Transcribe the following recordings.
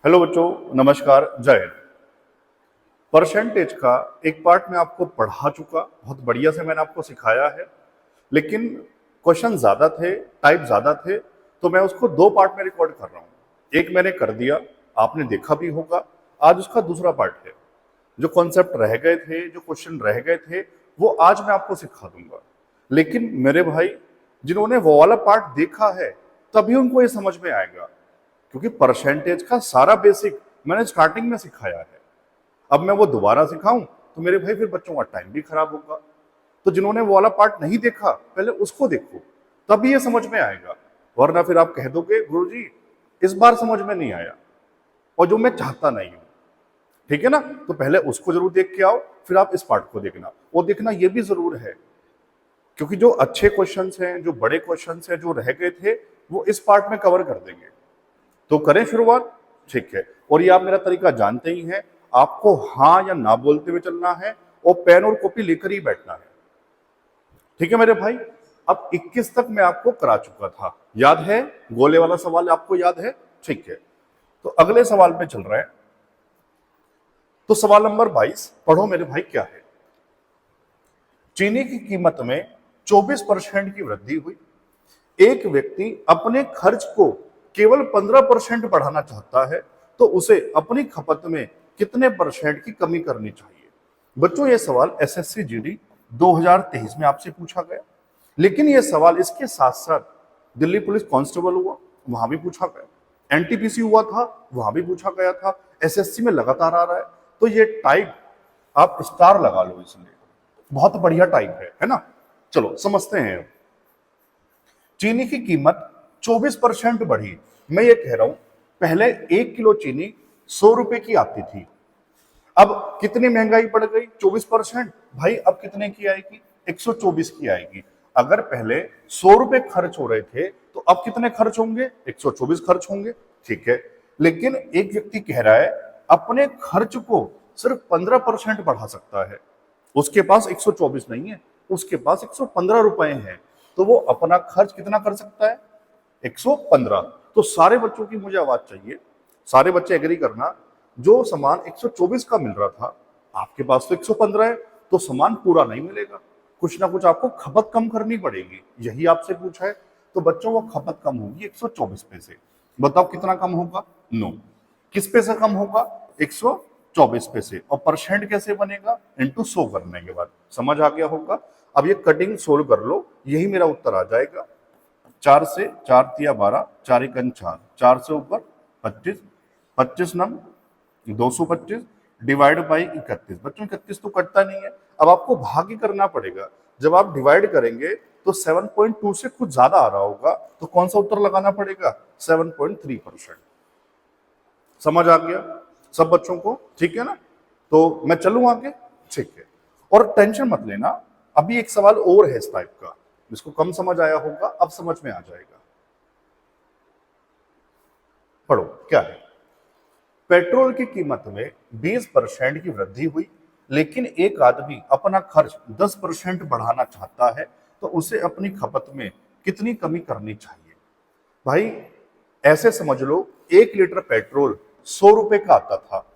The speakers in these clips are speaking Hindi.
हेलो बच्चों, नमस्कार, जय हिंद। परसेंटेज का एक पार्ट मैं आपको पढ़ा चुका, बहुत बढ़िया से मैंने आपको सिखाया है, लेकिन क्वेश्चन ज्यादा थे, टाइप ज्यादा थे, तो मैं उसको दो पार्ट में रिकॉर्ड कर रहा हूँ। एक मैंने कर दिया, आपने देखा भी होगा। आज उसका दूसरा पार्ट है। जो कॉन्सेप्ट रह गए थे, जो क्वेश्चन रह गए थे, वो आज मैं आपको सिखा दूंगा। लेकिन मेरे भाई, जिन्होंने वो वाला पार्ट देखा है, तभी उनको ये समझ में आएगा, क्योंकि परसेंटेज का सारा बेसिक मैंने स्टार्टिंग में सिखाया है। अब मैं वो दोबारा सिखाऊं तो मेरे भाई फिर बच्चों का टाइम भी खराब होगा। तो जिन्होंने वो वाला पार्ट नहीं देखा, पहले उसको देखो, तभी ये समझ में आएगा। वरना फिर आप कह दोगे गुरुजी इस बार समझ में नहीं आया, और जो मैं चाहता नहीं हूं। ठीक है ना? तो पहले उसको जरूर देख के आओ, फिर आप इस पार्ट को देखना। और देखना ये भी जरूर है, क्योंकि जो अच्छे क्वेश्चंस हैं, जो बड़े क्वेश्चंस हैं, जो रह गए थे, वो इस पार्ट में कवर कर देंगे। तो करें शुरुआत? ठीक है। और ये आप मेरा तरीका जानते ही हैं, आपको हाँ या ना बोलते हुए चलना है, और पेन और कॉपी लेकर ही बैठना है। ठीक है मेरे भाई? अब 21 तक मैं आपको करा चुका था, याद है? गोले वाला सवाल आपको याद है? ठीक है। तो अगले सवाल पे चल रहे हैं। तो सवाल नंबर 22 पढ़ो मेरे भाई, क्या है? चीनी की कीमत में 24% की वृद्धि हुई। एक व्यक्ति अपने खर्च को केवल 15% बढ़ाना चाहता है, तो उसे अपनी खपत में कितने परसेंट की कमी करनी चाहिए? बच्चों, यह सवाल एसएससी जीडी 2023 में आपसे पूछा गया, लेकिन यह सवाल इसके साथ साथ दिल्ली पुलिस कांस्टेबल हुआ, वहां भी पूछा गया। एनटीपीसी हुआ था, वहां भी पूछा गया था। एसएससी में लगातार आ रहा है। तो ये टाइप आप स्टार लगा लो, इसलिए बहुत बढ़िया टाइप है ना? चलो समझते हैं। चीनी की कीमत 24% बढ़ी। मैं ये कह रहा हूं, पहले 1 किलो चीनी 100 रुपए की आती थी। अब कितनी महंगाई बढ़ गई? 24%। भाई अब कितने की आएगी? 124 की आएगी। अगर पहले 100 रुपए खर्च हो रहे थे, तो अब कितने खर्च होंगे? 124 खर्च होंगे। ठीक है। लेकिन एक व्यक्ति कह रहा है अपने खर्च को सिर्फ 15% बढ़ा सकता है। उसके पास 124 नहीं है, उसके पास 115 रुपए हैं। तो वो अपना खर्च कितना कर सकता है? 115। तो सारे बच्चों की मुझे आवाज चाहिए, सारे बच्चे एग्री करना। जो सामान 124 का मिल रहा था, आपके पास तो 115 है, तो सामान पूरा नहीं मिलेगा। कुछ ना कुछ आपको खपत कम करनी पड़ेगी, यही आपसे पूछा है। तो बच्चों, वो खपत कम होगी 124 पैसे। बताओ कितना कम होगा? 9। किस पे से कम होगा? 124 पैसे। और परसेंट कैसे बनेगा? इंटू 100 करने के बाद। समझ आ गया होगा? अब ये कटिंग सोल्व कर लो, यही मेरा उत्तर आ जाएगा। 4 से 4 तिया 12, 4 एकन 4, 4 से ऊपर 25, 25 नम 225 डिवाइड बाई 31। बच्चों 31 तो कटता नहीं है, अब आपको भाग ही करना पड़ेगा। जब आप डिवाइड करेंगे तो 7.2 से कुछ ज्यादा आ रहा होगा, तो कौन सा उत्तर लगाना पड़ेगा? 7.3%। समझ आ गया सब बच्चों को? ठीक है ना? तो मैं चलूं आगे? ठीक है। और टेंशन मत लेना, अभी एक सवाल और है इस टाइप का, जिसको कम समझ आया होगा, अब समझ में आ जाएगा। पढ़ो, क्या है? पेट्रोल की कीमत में 20% की वृद्धि हुई, लेकिन एक आदमी अपना खर्च 10% बढ़ाना चाहता है, तो उसे अपनी खपत में कितनी कमी करनी चाहिए? भाई ऐसे समझ लो, 1 लीटर पेट्रोल 100 रुपए का आता था,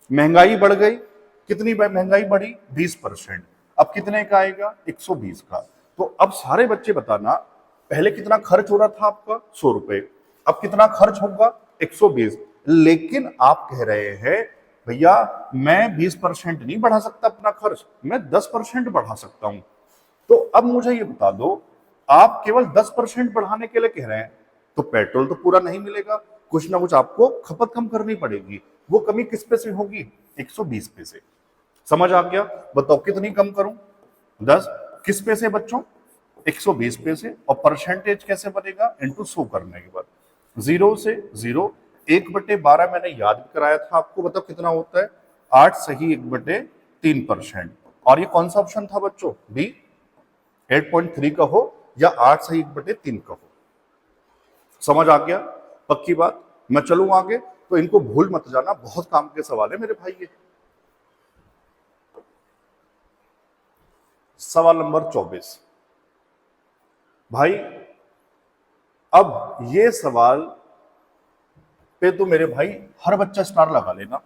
महंगाई बढ़ गई। कितनी महंगाई बढ़ी? 20%। अब कितने का आएगा? 120 का। तो अब सारे बच्चे बताना, पहले कितना खर्च हो रहा था आपका? 100 रुपए। अब कितना खर्च होगा? 120। लेकिन आप कह रहे हैं भैया मैं 20% नहीं बढ़ा सकता अपना खर्च, मैं 10% बढ़ा सकता हूं। तो अब मुझे ये बता दो, आप केवल 10% बढ़ाने के लिए कह रहे हैं, तो पेट्रोल तो पूरा नहीं मिलेगा, कुछ ना कुछ आपको खपत कम करनी पड़ेगी। वो कमी किस पे से होगी? 120 पे से। समझ आ गया? बताओ कितनी कम करूं? 10। किस पे से बच्चों? 120 पे से। और परसेंटेज कैसे बनेगा? इंटू 100 करने के बाद। 0 से 0, 1/12 मैंने याद कराया था आपको, बताओ कितना होता है? 8 सही 1/3%। और ये कौन सा ऑप्शन था बच्चों? बी। 8.3 का हो या 8 सही 1/3 का हो। समझ आ गया? पक्की बात? मैं चलूं आगे? तो इनको भूल मत जाना, बहुत काम के सवाल है मेरे भाई ये। सवाल नंबर 24। भाई अब ये सवाल पे तो मेरे भाई हर बच्चा स्टार लगा लेना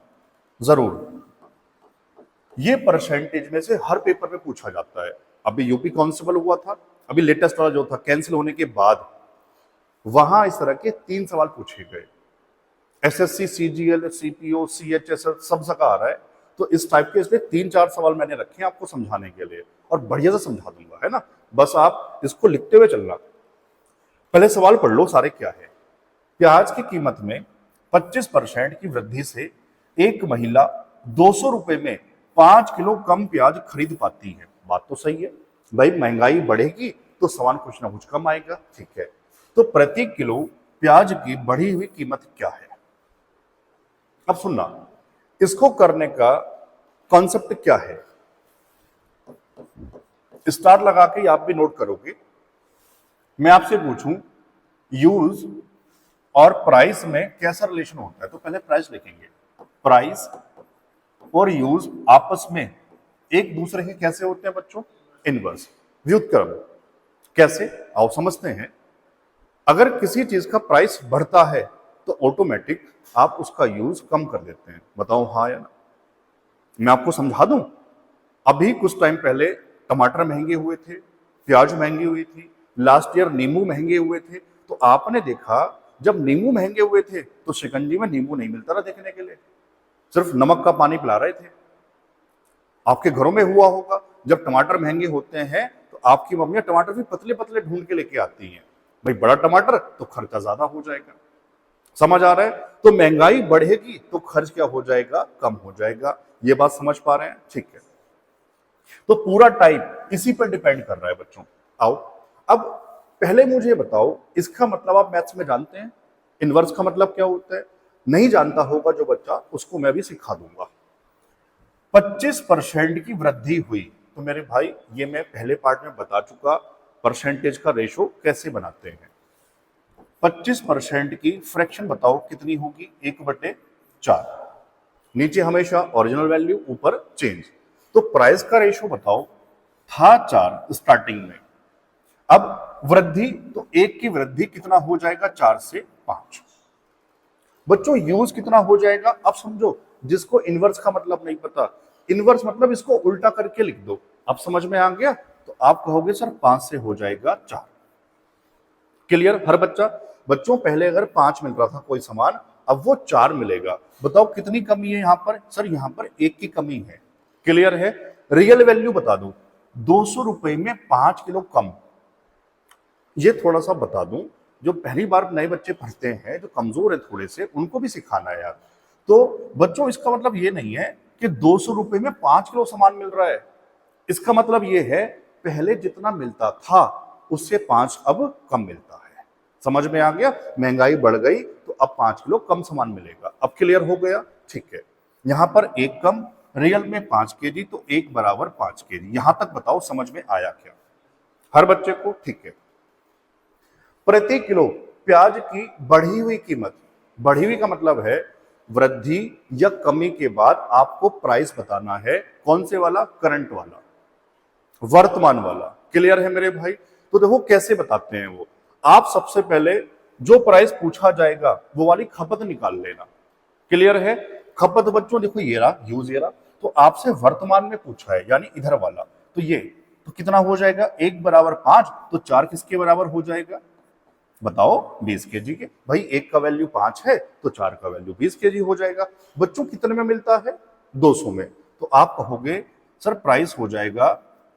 जरूर। ये परसेंटेज में से हर पेपर में पूछा जाता है। अभी यूपी कांस्टेबल हुआ था, अभी लेटेस्ट वाला जो था कैंसिल होने के बाद, वहां इस तरह के 3 सवाल पूछे गए। एसएससी, सीजीएल, सीपीओ, सीएचएस सब जगह आ रहा है। तो इस टाइप के इसलिए 3-4 सवाल मैंने रखे हैं आपको समझाने के लिए, और बढ़िया से समझा दूंगा, है ना। बस आप इसको लिखते हुए चलना। पहले सवाल पढ़ लो सारे क्या है। प्याज की कीमत में 25% की वृद्धि से एक महिला 200 रुपए में 5 किलो कम प्याज खरीद पाती है। बात तो सही है भाई, महंगाई बढ़ेगी तो सामान कुछ ना कुछ कम आएगा, ठीक है। तो प्रति किलो प्याज की बढ़ी हुई कीमत क्या है। अब सुनना, इसको करने का कॉन्सेप्ट क्या है। स्टार लगा के आप भी नोट करोगे। मैं आपसे पूछूं यूज और प्राइस में कैसा रिलेशन होता है, तो पहले प्राइस लिखेंगे। प्राइस और यूज आपस में एक दूसरे के कैसे होते हैं बच्चों, इनवर्स, व्युत्क्रम। कैसे, आओ समझते हैं। अगर किसी चीज का प्राइस बढ़ता है तो ऑटोमेटिक आप उसका यूज कम कर देते हैं। बताओ हाँ या ना। मैं आपको समझा दूं। अभी कुछ टाइम पहले टमाटर महंगे हुए थे, प्याज महंगी हुई थी, लास्ट ईयर नींबू महंगे हुए थे। तो आपने देखा जब नींबू महंगे हुए थे तो शिकंजी में नींबू नहीं मिलता था देखने के लिए, सिर्फ नमक का पानी पिला रहे थे। आपके घरों में हुआ होगा, जब टमाटर महंगे होते हैं तो आपकी मम्मियां टमाटर भी पतले पतले ढूंढ के लेके आती हैं। भाई बड़ा टमाटर तो खर्चा ज्यादा हो जाएगा, समझ आ रहा है। तो महंगाई बढ़ेगी तो खर्च क्या हो जाएगा, कम हो जाएगा। ये बात समझ पा रहे हैं, ठीक है। तो पूरा टाइप इसी पर डिपेंड कर रहा है बच्चों। आओ अब पहले मुझे बताओ, इसका मतलब आप मैथ्स में जानते हैं इनवर्स का मतलब क्या होता है। नहीं जानता होगा जो बच्चा, उसको मैं भी सिखा दूंगा। 25% की वृद्धि हुई तो मेरे भाई ये मैं पहले पार्ट में बता चुका, परसेंटेज का रेशो कैसे बनाते हैं। 25% की फ्रैक्शन बताओ कितनी होगी, 1/4। नीचे हमेशा ओरिजिनल वैल्यू, ऊपर चेंज। तो प्राइस का रेशो बताओ, था 4 स्टार्टिंग में, अब वृद्धि तो 1 की वृद्धि कितना हो जाएगा, 4 से 5। बच्चों यूज कितना हो जाएगा, अब समझो। जिसको इनवर्स का मतलब नहीं पता, इनवर्स मतलब इसको उल्टा करके लिख दो। अब समझ में आ गया। तो आप कहोगे सर 5 से हो जाएगा 4। क्लियर हर बच्चा। बच्चों पहले अगर 5 मिल रहा था कोई सामान, अब वो 4 मिलेगा। बताओ कितनी कमी है यहां पर, सर यहां पर 1 की कमी है। क्लियर है। रियल वैल्यू बता दो, 200 रुपए में 5 किलो कम। ये थोड़ा सा बता दूं, जो पहली बार नए बच्चे पढ़ते हैं, जो कमजोर है थोड़े से, उनको भी सिखाना है यार। तो बच्चों इसका मतलब ये नहीं है कि 200 रुपए में 5 किलो सामान मिल रहा है। इसका मतलब ये है पहले जितना मिलता था उससे 5 अब कम मिलता है। समझ में आ गया। महंगाई बढ़ गई तो अब 5 किलो कम सामान मिलेगा। अब क्लियर हो गया, ठीक है। यहां पर 1 कम, रियल में 5 केजी, तो 1 बराबर 5 केजी। यहां तक बताओ समझ में आया क्या हर बच्चे को, ठीक है। प्रति किलो प्याज की बढ़ी हुई कीमत, बढ़ी हुई का मतलब है वृद्धि या कमी के बाद आपको प्राइस बताना है। कौन से वाला, करंट वाला, वर्तमान वाला। क्लियर है मेरे भाई। तो देखो कैसे बताते हैं वो। आप सबसे पहले जो प्राइस पूछा जाएगा वो वाली खपत निकाल लेना। क्लियर है। खपत बच्चों देखो ये रहा, यूज ये रहा। तो आपसे वर्तमान में पूछा है यानी इधर वाला, तो ये तो कितना हो जाएगा, 1 बराबर 5, तो 4 किसके बराबर हो जाएगा, बताओ 20 केजी के। भाई 1 का वैल्यू 5 है तो 4 का वैल्यू 20 केजी हो जाएगा। बच्चों कितने में मिलता है, 200 में। तो आप कहोगे सर प्राइस हो जाएगा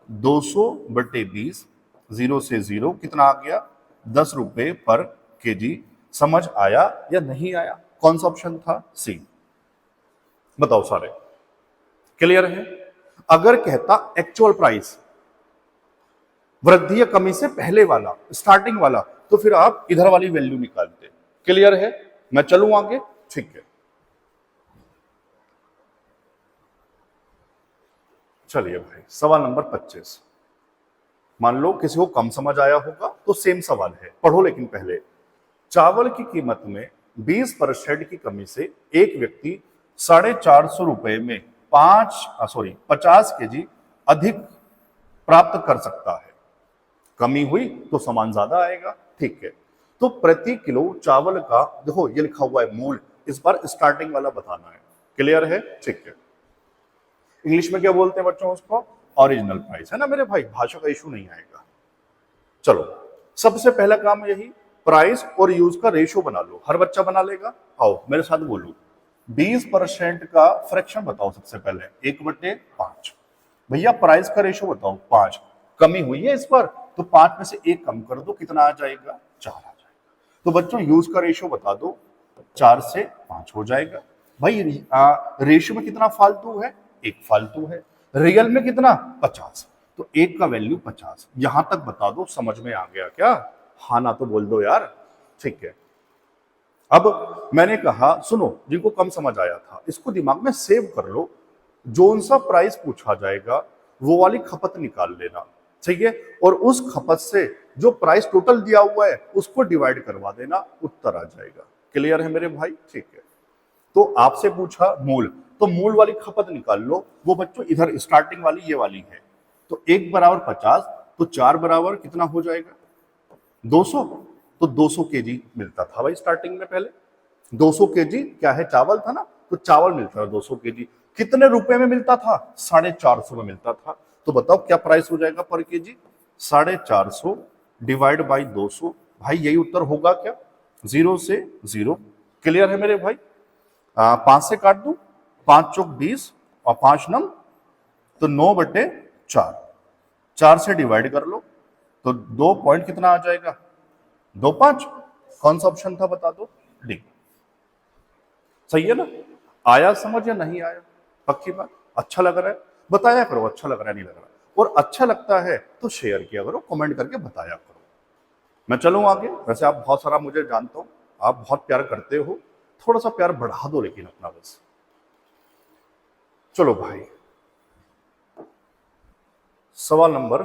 200/20, 0 से 0 कितना आ गया, 10 रुपए पर केजी। समझ आया या नहीं आया। कौन सा ऑप्शन था, सी। बताओ सारे क्लियर है। अगर कहता एक्चुअल प्राइस, वृद्धि या कमी से पहले वाला, स्टार्टिंग वाला, तो फिर आप इधर वाली वैल्यू निकालते। क्लियर है। मैं चलूं आगे, ठीक है। चलिए भाई सवाल नंबर 25। मान लो किसी को कम समझ आया होगा तो सेम सवाल है, पढ़ो लेकिन पहले। चावल की कीमत में 20% की कमी से एक व्यक्ति 450 रुपए में 50 केजी अधिक प्राप्त कर सकता है। कमी हुई तो सामान ज्यादा आएगा, ठीक है। तो प्रति किलो चावल का, देखो ये लिखा हुआ है मूल, इस बार स्टार्टिंग वाला बताना है। क्लियर है? ठीक है। इंग्लिश में क्या बोलते हैं बच्चों उसको? ओरिजिनल प्राइस, है ना मेरे भाई, भाषा का इशू नहीं आएगा। चलो, सबसे पहला काम यही, प्राइस और यूज का रेशियो बना लो। हर बच्चा बना लेगा। आओ मेरे साथ बोलो, 20% का फ्रैक्शन बताओ सबसे पहले, 1/5। भैया प्राइस का रेशियो बताओ, 5। कमी हुई है इस बार, तो 5 में से 1 कम कर दो, कितना आ जाएगा? 4 आ जाएगा। तो बच्चों यूज का रेशियो बता दो, 4 से 5 हो जाएगा। भाई रेशियो में कितना फालतू है? 1 फालतू है। रियल में कितना? 50। तो 1 का वैल्यू 50। यहां तक बता दो, समझ में आ गया क्या? हाँ ना तो बोल दो यार। ठीक है। अब मैंने कहा सुनो, जिनको कम समझ आया था इसको दिमाग में सेव कर लो, जो सा प्राइस पूछा जाएगा वो वाली खपत निकाल लेना, ठीक है, और उस खपत से जो प्राइस टोटल दिया हुआ है उसको डिवाइड करवा देना, उत्तर आ जाएगा। क्लियर है मेरे भाई? ठीक है। तो आपसे पूछा मूल, तो मूल वाली खपत निकाल लो। वो बच्चों इधर स्टार्टिंग वाली ये वाली है। तो 1 बराबर 50, तो 4 बराबर कितना हो जाएगा? 200। तो 200 केजी मिलता था भाई स्टार्टिंग में, पहले 200 केजी क्या है? चावल था ना, तो चावल मिलता था 200 केजी। कितने रुपए में मिलता था? 450 में मिलता था। तो बताओ क्या प्राइस हो जाएगा पर केजी? 450 divide by 200। भाई यही उत्तर होगा क्या? 0 से 0। क्लियर है मेरे भाई? 5 से काट दूं, 5 चौक 20 और 5 नम, तो 9/4। 4 से डिवाइड कर लो, तो 2 पॉइंट कितना आ जाएगा? 25। कौन सा ऑप्शन था बता दो? डी। सही है ना? आया समझ या नहीं आया? पक्की बात? अच्छा लग रहा है? बताया करो अच्छा लग रहा है नहीं लग रहा, और अच्छा लगता है तो शेयर किया करो, कमेंट करके बताया करो। मैं चलूं आगे। वैसे आप बहुत सारा, मुझे जानता हूं आप बहुत प्यार करते हो, थोड़ा सा प्यार बढ़ा दो लेकिन अपना बस। चलो भाई, सवाल नंबर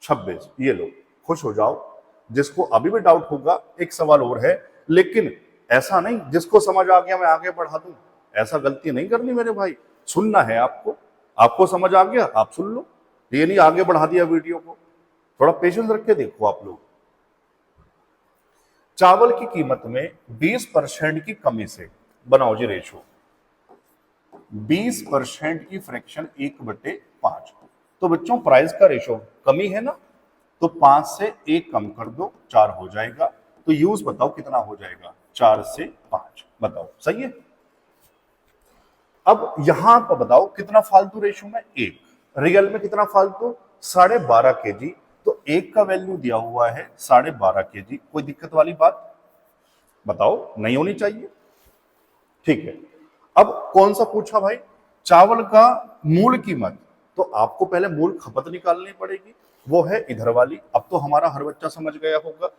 26, ये लो, खुश हो जाओ। जिसको अभी भी डाउट होगा, एक सवाल और है, लेकिन ऐसा नहीं जिसको समझ आ गया मैं आगे बढ़ा दूं, ऐसा गलती नहीं करनी मेरे भाई। सुनना है आपको, आपको समझ आ गया आप सुन लो, ये नहीं आगे बढ़ा दिया वीडियो को। थोड़ा पेशेंस रख के देखो आप लोग। चावल की कीमत में 20% की कमी से बनाओ जी रेशो, 20% की फ्रैक्शन 1/5। तो बच्चों प्राइस का रेशो कमी है ना, तो 5 से 1 कम कर दो, 4 हो जाएगा। तो यूज बताओ कितना हो जाएगा? 4 से 5। बताओ सही है? अब यहां पर बताओ कितना फालतू रेशो में? 1। रियल में कितना फालतू? 12.5 केजी। तो 1 का वैल्यू दिया हुआ है 12.5 केजी। कोई दिक्कत वाली बात बताओ नहीं होनी चाहिए? ठीक है। अब कौन सा पूछा भाई? चावल का मूल कीमत। तो आपको पहले मूल खपत निकालनी पड़ेगी, वो है इधर वाली। अब तो हमारा हर बच्चा समझ गया होगा।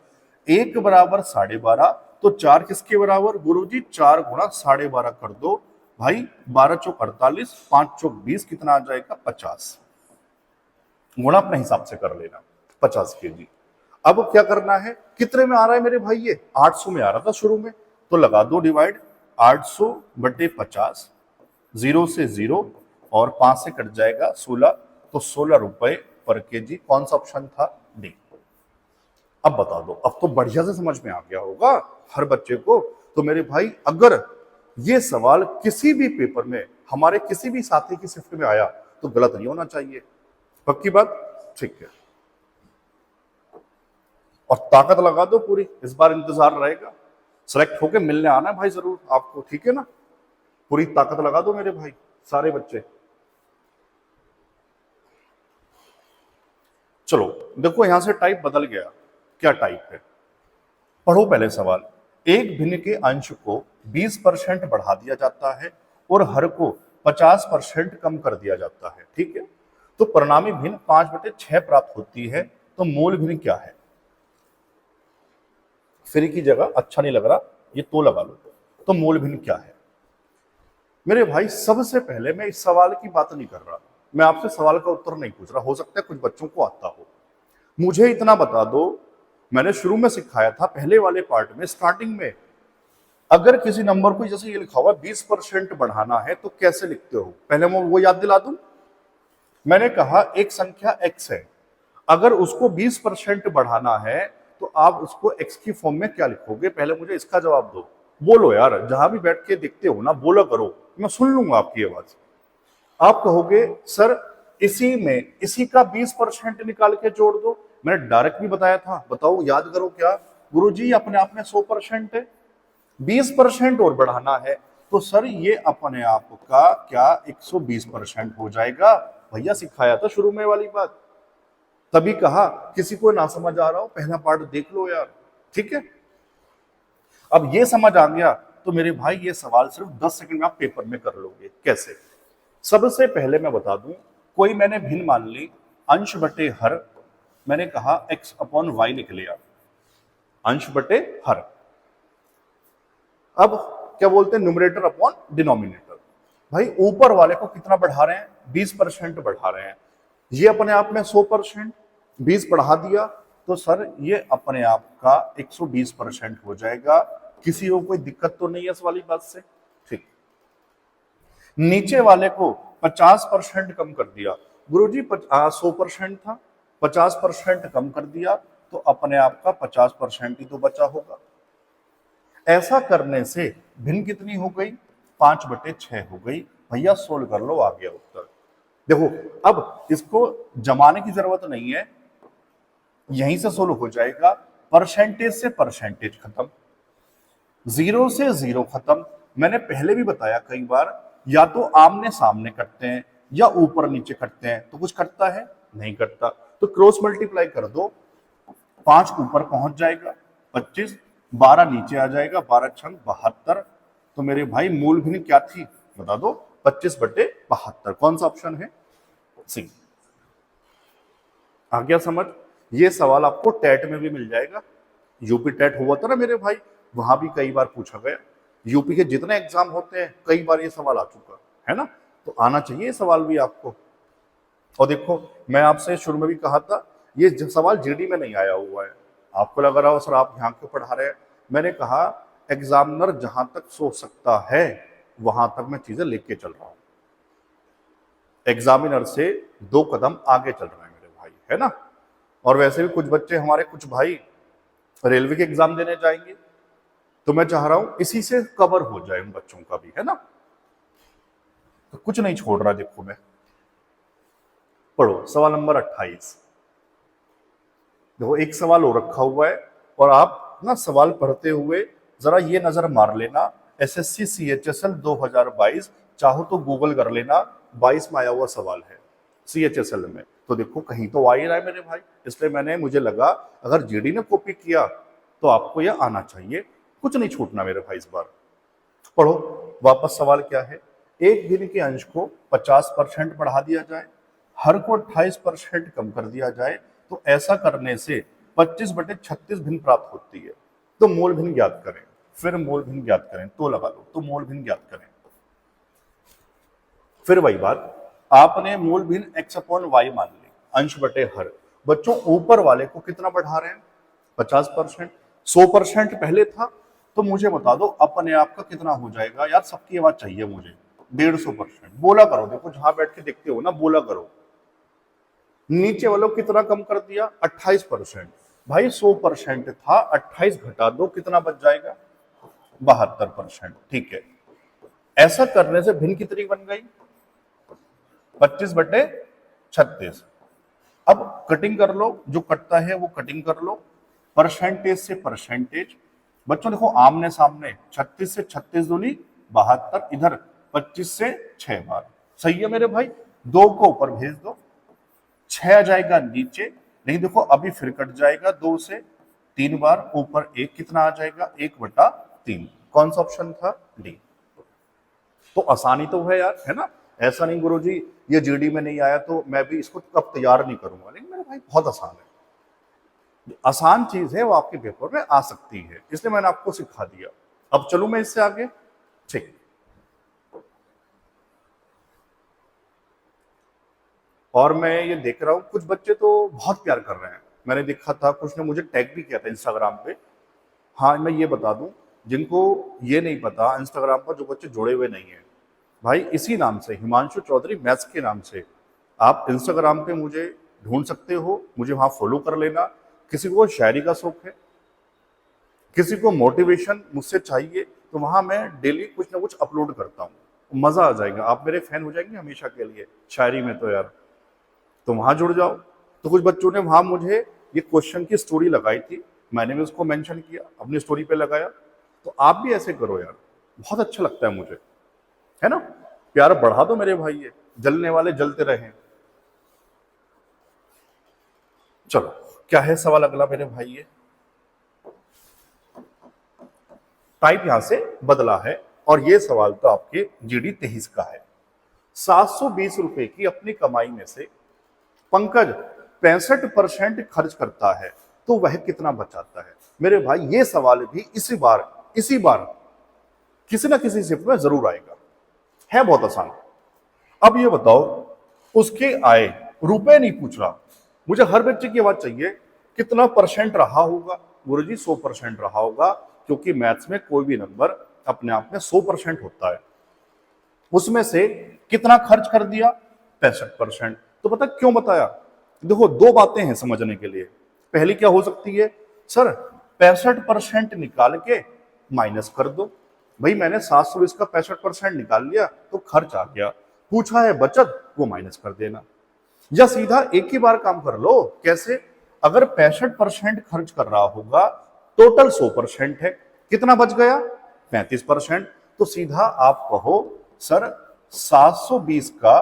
1 बराबर 12.5, तो 4 किसके बराबर? गुरुजी 4 गुणा 12.5 कर दो भाई, 12 चौक 48, 5 चौक 20, कितना आ जाएगा? 50। गुणा अपने हिसाब से कर लेना, 50 केजी। अब क्या करना है? कितने में आ रहा है मेरे भाई? ये 800 में आ रहा था शुरू में, तो लगा दो डिवाइड, 800/50, 0 से 0, और 5 से कट जाएगा 16, तो 16 रुपए पर केजी। कौन सा ऑप्शन था? डी। अब बता दो, अब तो बढ़िया से समझ में आ गया होगा हर बच्चे को। तो मेरे भाई अगर ये सवाल किसी भी पेपर में, हमारे किसी भी साथी की शिफ्ट में आया, तो गलत नहीं होना चाहिए। पक्की बात? ठीक है। और ताकत लगा दो पूरी, इस बार इंतजार रहेगा। सेलेक्ट होके मिलने आना है भाई जरूर आपको, ठीक है ना? पूरी ताकत लगा दो मेरे भाई सारे बच्चे। चलो देखो, यहां से टाइप बदल गया। क्या टाइप है? पढ़ो पहले सवाल। एक भिन्न के अंश को 20% बढ़ा दिया जाता है और हर को 50% कम कर दिया जाता है, ठीक है? तो परिणामी भिन्न 5/6 प्राप्त होती है। तो मूल भिन्न क्या है? फिर की जगह अच्छा नहीं लग रहा, ये तो लगा लो। तो मूल भिन्न क्या है मेरे भाई? सबसे पहले मैं इस सवाल की बात नहीं कर रहा, मैं आपसे सवाल का उत्तर नहीं पूछ रहा। हो सकता है कुछ बच्चों को आता हो। मुझे इतना बता दो, मैंने शुरू में सिखाया था पहले वाले पार्ट में, स्टार्टिंग में, अगर किसी नंबर को जैसे ये लिखा हुआ 20% बढ़ाना है तो कैसे लिखते हो? पहले मैं वो याद दिला दूं। मैंने कहा एक संख्या x है, अगर उसको 20% बढ़ाना है तो आप उसको x की फॉर्म में क्या लिखोगे, पहले मुझे इसका जवाब दो। बोलो यार, जहां भी बैठ के देखते हो ना, बोला करो, मैं सुन लूंगा आपकी आवाज। आप कहोगे सर इसी में इसी का 20% निकाल के जोड़ दो। मैंने डायरेक्ट भी बताया था, बताओ याद करो क्या? गुरुजी अपने आप में 100% है, 20% और बढ़ाना है तो सर ये अपने आप का क्या 120% हो जाएगा। भैया सिखाया था शुरू में वाली बात, तभी कहा किसी को ना समझ आ रहा हो पहला पार्ट देख लो यार, ठीक है। अब ये समझ आ गया तो मेरे भाई ये सवाल सिर्फ 10 सेकंड में आप पेपर में कर लोगे। कैसे? सबसे पहले मैं बता दूं, कोई मैंने भिन्न मान ली, अंश बटे हर, मैंने कहा x अपॉन वाई लिख लिया, अंश बटे हर। अब क्या बोलते हैं, न्यूमरेटर अपॉन डिनोमिनेटर। भाई ऊपर वाले को कितना बढ़ा रहे हैं, 20% बढ़ा रहे हैं, ये अपने आप में 100%, 20 बढ़ा दिया तो सर ये अपने आप का 120% हो जाएगा। किसी को कोई दिक्कत तो नहीं है इस वाली बात से? ठीक। नीचे वाले को 50% कम कर दिया, गुरुजी 100% था, 50% कम कर दिया तो अपने आप का 50% ही तो बचा होगा। ऐसा करने से भिन्न कितनी हो गई, 5/6 हो गई। भैया सोल्व कर लो, आ गया उत्तर। देखो अब इसको जमाने की जरूरत नहीं है, यहीं से सोल्व हो जाएगा। परसेंटेज से परसेंटेज खत्म, 0 से 0 खत्म। मैंने पहले भी बताया कई बार, या तो आमने सामने करते हैं या ऊपर नीचे करते हैं, तो कुछ करता है नहीं करता। तो क्रॉस मल्टीप्लाई कर दो, 5 ऊपर पहुंच जाएगा 25, 12 नीचे आ जाएगा, 12 छंग 72। तो मेरे भाई मूल भिन्न क्या थी बता दो, 25/72। कौन सा ऑप्शन है? सी। आ गया समझ? ये सवाल आपको टेट में भी मिल जाएगा, यूपी टेट हुआ था ना मेरे भाई, वहां भी कई बार पूछा गया। यूपी के जितने एग्जाम होते हैं कई बार ये सवाल आ चुका है ना, तो आना चाहिए ये सवाल भी आपको। और देखो मैं आपसे शुरू में भी कहा था, ये सवाल जीडी में नहीं आया हुआ है। आपको लग रहा हो सर आप यहाँ क्यों पढ़ा रहे हैं, मैंने कहा एग्जामिनर जहां तक सोच सकता है वहां तक मैं चीजें लेके चल रहा हूं, एग्जामिनर से 2 कदम आगे चल रहे हैं मेरे भाई, है ना। और वैसे भी कुछ बच्चे हमारे, कुछ भाई रेलवे के एग्जाम देने जाएंगे, तो मैं चाह रहा हूं इसी से कवर हो जाए उन बच्चों का भी, है ना। तो कुछ नहीं छोड़ रहा, देखो मैं पढ़ो सवाल नंबर 28। देखो एक सवाल और रखा हुआ है, और आप ना सवाल पढ़ते हुए जरा ये नजर मार लेना, एसएससी सीएचएसएल 2022, चाहो तो गूगल कर लेना, 22 में आया हुआ सवाल है सीएचएसएल में। तो देखो कहीं तो आ ही रहा है मेरे भाई, इसलिए मुझे लगा अगर जीडी ने कॉपी किया तो आपको यह आना चाहिए, कुछ नहीं छूटना मेरे भाई इस बार। पढ़ो वापस, सवाल क्या है, एक भिन्न के अंश को 50% बढ़ा दिया जाए, हर को 28% कम कर दिया जाए, तो ऐसा करने से 25/36 भिन्न प्राप्त होती है। तो मोल भिन्न ज्ञात करें, फिर मोल भिन्न ज्ञात करें, तो लगा लो, तो मोल भिन्न ज्ञात करें। फिर वही बात, आपने मूल भिन्न x अपॉन वाई मान ली, अंश बटे हर। बच्चों ऊपर वाले को कितना बढ़ा रहे हैं, 50%, 100% पहले था, तो मुझे बता दो अपने आप का कितना हो जाएगा यार, सबकी आवाज चाहिए मुझे। 150%, बोला करो, देखो जहां बैठ के देखते हो ना, बोला करो। नीचे वालों कितना कम कर दिया, 28%। भाई 100% था, 28 घटा दो, कितना बच जाएगा, 72%। ठीक है, ऐसा करने से भिन्न कितनी बन गई, 25/36। अब कटिंग कर लो, जो कटता है वो कटिंग कर लो, परसेंटेज से परसेंटेज। बच्चों देखो आमने सामने, 36 से 36 दूनी 72, इधर 25 से 6 बार, सही है मेरे भाई। 2 को ऊपर भेज दो, 6 आ जाएगा नीचे, नहीं देखो अभी फिर कट जाएगा 2 से 3 बार, ऊपर 1 कितना आ जाएगा, 1/3। कौन सा ऑप्शन था, डी। तो आसानी तो है यार, है ना। ऐसा नहीं गुरुजी ये जीडी में नहीं आया तो मैं भी इसको कब तैयार नहीं करूंगा, लेकिन मेरे भाई बहुत आसान है, आसान चीज है वो आपके पेपर में आ सकती है, इसलिए मैंने आपको सिखा दिया। अब चलूं मैं इससे आगे, ठीक। और मैं ये देख रहा हूं कुछ बच्चे तो बहुत प्यार कर रहे हैं, मैंने देखा था कुछ ने मुझे टैग भी किया था इंस्टाग्राम पे। हाँ मैं ये बता दूं, जिनको ये नहीं पता इंस्टाग्राम पर जो बच्चे जुड़े हुए नहीं है, भाई इसी नाम से हिमांशु चौधरी मैथ्स के नाम से आप इंस्टाग्राम पे मुझे ढूंढ सकते हो, मुझे वहां फॉलो कर लेना। किसी को शायरी का शौक है, किसी को मोटिवेशन मुझसे चाहिए, तो वहां मैं डेली कुछ ना कुछ अपलोड करता हूँ। मजा आ जाएगा, आप मेरे फैन हो जाएंगे हमेशा के लिए शायरी में तो यार। तो वहां जुड़ जाओ। तो कुछ बच्चों ने वहां मुझे ये क्वेश्चन की स्टोरी लगाई थी, मैंने भी उसको मेंशन किया, अपनी स्टोरी पे लगाया। तो आप भी ऐसे करो यार, बहुत अच्छा लगता है मुझे, है ना। प्यार बढ़ा दो मेरे भाई, ये जलने वाले जलते रहें। चलो, क्या है सवाल अगला मेरे भाई? ये टाइप यहां से बदला है, और ये सवाल तो आपके जीडी 23 का है। 720 रुपए की अपनी कमाई में से पंकज 65% खर्च करता है, तो वह कितना बचाता है? मेरे भाई ये सवाल भी इसी बार किसी ना किसी शिफ्ट में जरूर आएगा, है बहुत आसान। अब ये बताओ, उसके आय रुपए नहीं पूछ रहा, मुझे हर बच्चे की आवाज चाहिए, कितना परसेंट रहा होगा? गुरुजी 100% रहा होगा, क्योंकि मैथ्स में कोई भी नंबर अपने आप में 100% होता है। उसमें से कितना खर्च कर दिया? 65%। तो पता क्यों बताया? देखो, दो बातें हैं समझने के लिए। पहली क्या हो सकती है, सर 65% निकाल के माइनस कर दो। भाई मैंने 720 का 65% निकाल लिया तो खर्च आ गया, पूछा है बचत, वो माइनस कर देना। या सीधा एक ही बार काम कर लो। कैसे? अगर 65% खर्च कर रहा होगा, टोटल 100% है, कितना बच गया? 35%। तो सीधा आप कहो सर 720 का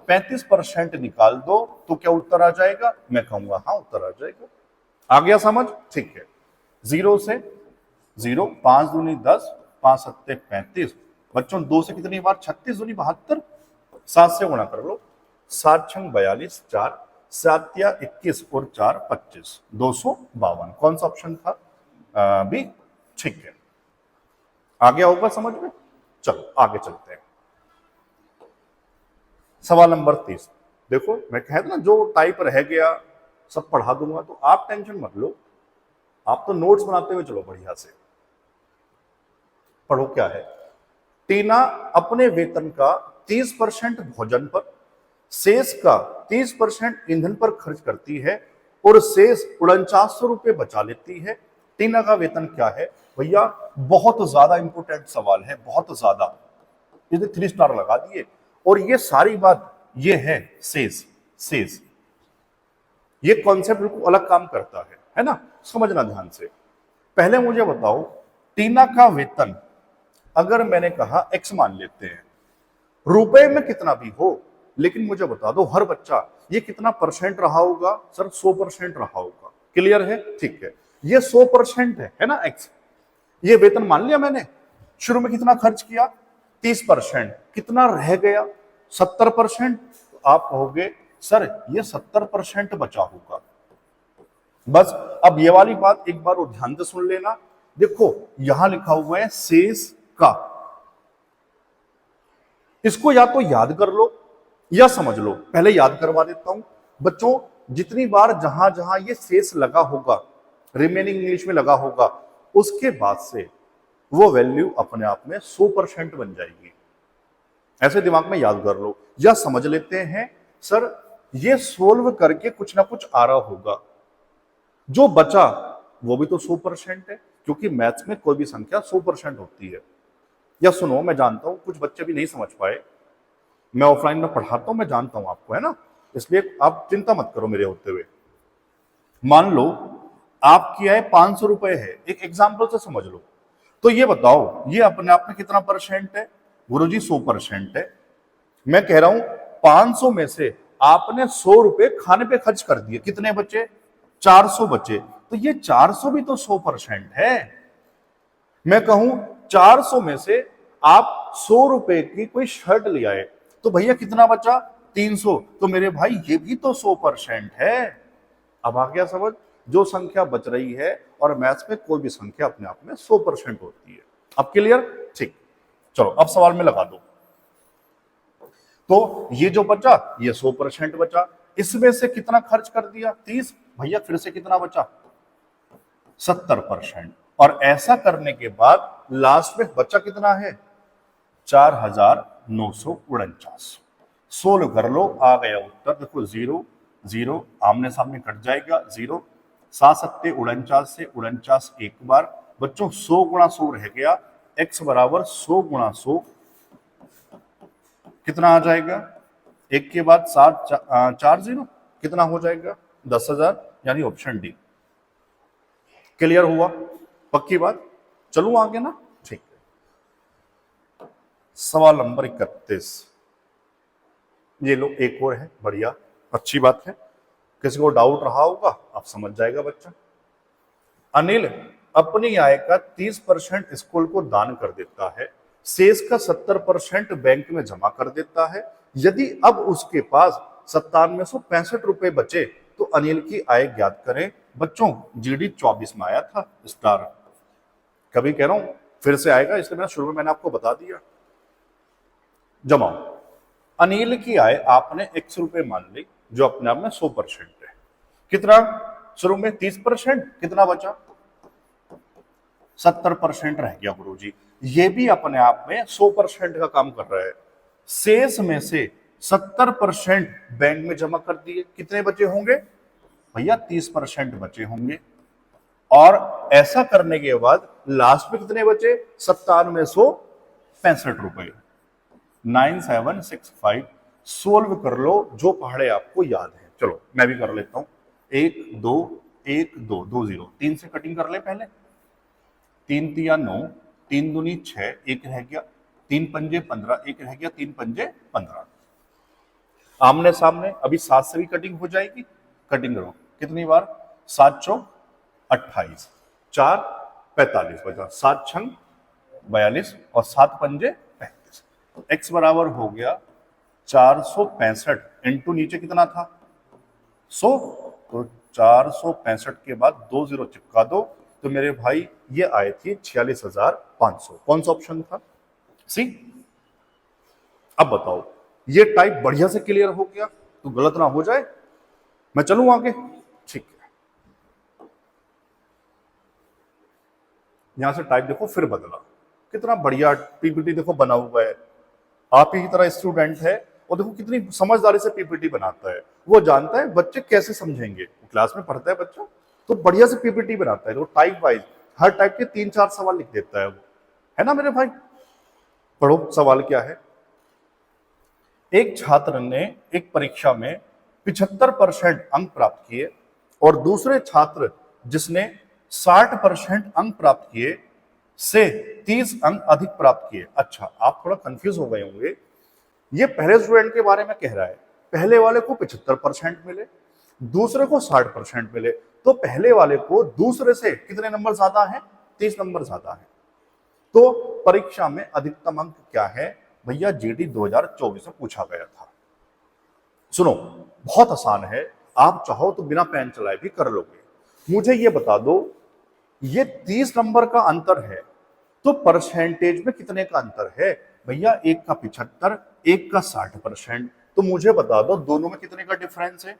35% निकाल दो, तो क्या उत्तर आ जाएगा? मैं कहूंगा हाँ उत्तर आ जाएगा। आ गया समझ? ठीक है। जीरो से जीरो, 5 दूनी 10, 5 सत्ते 35। बच्चों 2 से कितनी बार? 36 दूनी 72, 7 से गुणा कर लो, 7 छंग 42, 4 7 या 21 और 4 25, 252। कौन सा ऑप्शन था? बी। ठीक है, आ गया होगा समझ में। चलो आगे चलते हैं। सवाल नंबर 30। देखो मैं कह ना, जो टाइप रह गया सब पढ़ा दूंगा, तो आप टेंशन मत लो, आप तो नोट्स बनाते हुए चलो बढ़िया से। पढ़ो क्या है। टीना अपने वेतन का 30% भोजन पर, शेष का 30% ईंधन पर खर्च करती है और शेष 4900 रुपए बचा लेती है। टीना का वेतन क्या है? भैया बहुत ज्यादा इंपोर्टेंट सवाल है, बहुत ज्यादा। इसे 3 स्टार लगा दिए। और ये सारी बात ये है शेष। शेष ये कॉन्सेप्ट बिल्कुल अलग काम करता है ना, समझना ध्यान से। पहले मुझे बताओ, टीना का वेतन अगर मैंने कहा एक्स मान लेते हैं, रुपए में कितना भी हो, लेकिन मुझे बता दो हर बच्चा ये कितना परसेंट रहा होगा? सर 100% रहा होगा। क्लियर है? ठीक है, ये 100% है ना एक्स। ये वेतन मान लिया मैंने। शुरू में कितना खर्च किया? 30%। कितना रह गया? 70%। तो आप कहोगे सर ये 70% बचा होगा। बस अब ये वाली बात एक बार और ध्यान से सुन लेना। देखो यहां लिखा हुआ है शेष का, इसको या तो याद कर लो या समझ लो। पहले याद करवा देता हूं बच्चों, जितनी बार जहां जहां ये शेष लगा होगा, रिमेनिंग इंग्लिश में लगा होगा, उसके बाद से वो वैल्यू अपने आप में 100% बन जाएगी। ऐसे दिमाग में याद कर लो या समझ लेते हैं, सर ये सोल्व करके कुछ ना कुछ आ रहा होगा, जो बचा वो भी तो 100% है, क्योंकि मैथ्स में कोई भी संख्या 100% होती है। या सुनो, मैं जानता हूं कुछ बच्चे भी नहीं समझ पाए, मैं ऑफलाइन में पढ़ाता हूं, मैं जानता हूं आपको, है ना, इसलिए आप चिंता मत करो मेरे होते हुए। मान लो आपकी आय 500 रुपए है, एक एग्जाम्पल से समझ लो। तो ये बताओ ये अपने आप में कितना परसेंट है? गुरुजी 100% है। मैं कह रहा हूं 500 में से आपने 100 रुपए खाने पे खर्च कर दिए, कितने बचे? 400 बचे। तो ये 400 भी तो 100% है। मैं कहूं 400 में से आप 100 रुपए की कोई शर्ट ले आए, तो भैया कितना बचा? 300। तो मेरे भाई ये भी तो 100% है। अब आ गया समझ? जो संख्या बच रही है, और मैथ्स में कोई भी संख्या अपने आप में 100% होती है। अब क्लियर? ठीक। चलो अब सवाल में लगा दो। तो ये जो बचा ये 100% बचा, इसमें से कितना खर्च कर दिया? 30। भैया फिर से कितना बचा? 70%। और ऐसा करने के बाद लास्ट में बचा कितना है? 4949। सोल्व कर लो, आ गया उत्तर। देखो जीरो जीरो आमने सामने कट जाएगा, जीरो 7 सत्ते 49 से 49 एक बार। बच्चों 100 गुणा 100 रह गया, x बराबर 100 गुणा 100 कितना आ जाएगा, एक के बाद 4 0 कितना हो जाएगा 10,000, यानी ऑप्शन डी। क्लियर हुआ, पक्की बात। चलूं आगे ना, ठीक है। सवाल नंबर 31, ये लो एक और है, बढ़िया अच्छी बात है। किसी को डाउट रहा होगा आप समझ जाएगा बच्चा। अनिल अपनी आय का 30% स्कूल को दान कर देता है, शेष का 70% बैंक में जमा कर देता है। यदि अब उसके पास 9765 रुपए बचे तो अनिल की आय ज्ञात करें। बच्चों जीडी 24 में आया था स्टार, कभी कह रहा हूं फिर से आएगा, इसलिए शुरू में मैंने आपको बता दिया। जमाओ, अनिल की आय आपने 100 रुपए मान ली, जो अपने आप में 100% है। कितना शुरू में 30%, कितना बचा 70% रह गया गुरुजी। ये भी अपने आप में 100% का काम कर रहा है। शेष में से 70% बैंक में जमा कर दिए, कितने बचे होंगे भैया 30% बचे होंगे। और ऐसा करने के बाद लास्ट में कितने बचे 9765 रुपए। 9765 सोल्व कर लो, जो पहाड़े आपको याद है। चलो मैं भी कर लेता हूं, 1 2 1 2 2 0, 3 से कटिंग कर ले पहले। 3 तिया 9, 3 दूनी 6, एक रह गया, 3 पंजे 15, एक रह गया, 3 पंजे 15। आमने सामने अभी 7 से भी कटिंग हो जाएगी, कटिंग करो कितनी बार 7 चौक 28, 4 45 बचा, 7 छंग 42 और 7 पंजे 35। एक्स बराबर हो गया 465 इंटू नीचे कितना था 100, तो 465 के बाद 2 0 चिपका दो, तो मेरे भाई ये आए थी 46,500। कौन सा ऑप्शन था सी। अब बताओ, ये टाइप बढ़िया से क्लियर हो गया, तो गलत ना हो जाए। मैं चलूं आगे, ठीक है। यहां से टाइप देखो फिर बदला, कितना बढ़िया पीपीटी देखो बना हुआ है। आप ही की तरह स्टूडेंट है और देखो कितनी समझदारी से पीपीटी बनाता है। वो जानता है बच्चे कैसे समझेंगे, क्लास में पढ़ता है बच्चा तो बढ़िया से पीपीटी बनाता है। वो टाइप वाइज हर टाइप के 3-4 सवाल लिख देता है वो, है ना मेरे भाई। पढ़ो सवाल क्या है। एक छात्र ने एक परीक्षा में 75% अंक प्राप्त किए और दूसरे छात्र जिसने 60% अंक प्राप्त किए से 30 अंक अधिक प्राप्त किए। अच्छा, आप थोड़ा कंफ्यूज हो गए होंगे, ये पहले स्टूडेंट के बारे में कह रहा है। पहले वाले को 75% मिले, दूसरे को 60% मिले, तो पहले वाले को दूसरे से कितने नंबर ज्यादा है 30 नंबर ज्यादा है। तो परीक्षा में अधिकतम अंक क्या है भैया, जीडी 2024 में पूछा गया था। सुनो बहुत आसान है, आप चाहो तो बिना पेन चलाए भी कर लोगे। मुझे ये बता दो, ये 30 नंबर का अंतर है तो परसेंटेज में कितने का अंतर है भैया, एक का 75, एक का 60%। तो मुझे बता दो दोनों में कितने का डिफरेंस है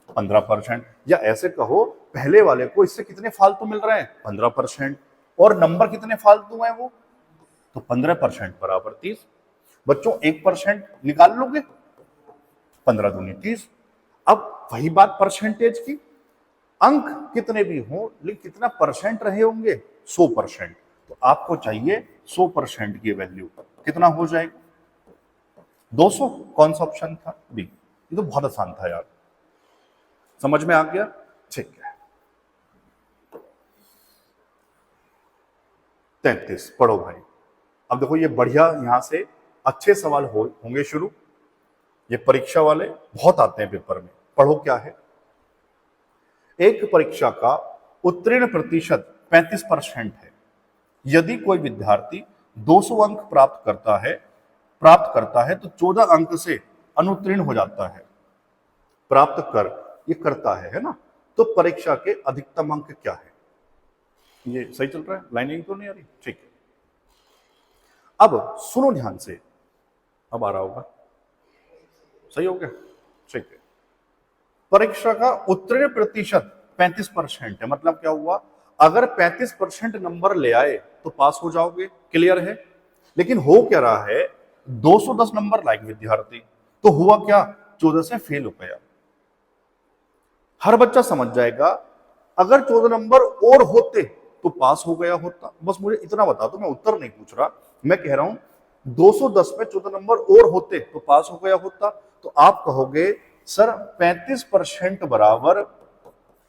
15%। या ऐसे कहो पहले वाले को इससे कितने फालतू मिल रहे हैं 15%, और नंबर कितने फालतू हैं वो, तो 15% बराबर 30। बच्चों 1% निकाल लोगे, 15 दूनी 30। अब वही बात परसेंटेज की, अंक कितने भी हो लेकिन कितना परसेंट रहे होंगे 100%। तो आपको चाहिए 100% की वैल्यू, कितना हो जाएगा 200। कौन सा ऑप्शन था बी। ये तो बहुत आसान था यार, समझ में आ गया, ठीक है। 33 पढ़ो भाई। अब देखो ये बढ़िया, यहां से अच्छे सवाल होंगे शुरू। ये परीक्षा वाले बहुत आते हैं पेपर में। पढ़ो क्या है। एक परीक्षा का उत्तीर्ण प्रतिशत 35% है। यदि कोई विद्यार्थी 200 अंक प्राप्त करता है तो 14 अंक से अनुत्तीर्ण हो जाता है। प्राप्त कर, ये करता है ना, तो परीक्षा के अधिकतम अंक क्या है। ये सही चल रहा है, लाइनिंग तो नहीं आ रही, ठीक है। अब सुनो ध्यान से, अब आ रहा होगा, सही हो गया, ठीक है। परीक्षा का उत्तीर्ण प्रतिशत 35% है, मतलब क्या हुआ, अगर 35% नंबर ले आए तो पास हो जाओगे, क्लियर है। लेकिन हो क्या रहा है, 210 नंबर लायक विद्यार्थी, तो हुआ क्या 14 से फेल हो गया। हर बच्चा समझ जाएगा अगर 14 नंबर और होते तो पास हो गया होता। बस मुझे इतना बता दो, मैं उत्तर नहीं पूछ रहा, मैं कह रहा हूं 210 में 14 नंबर और होते तो पास हो गया होता। तो आप कहोगे सर 35% बराबर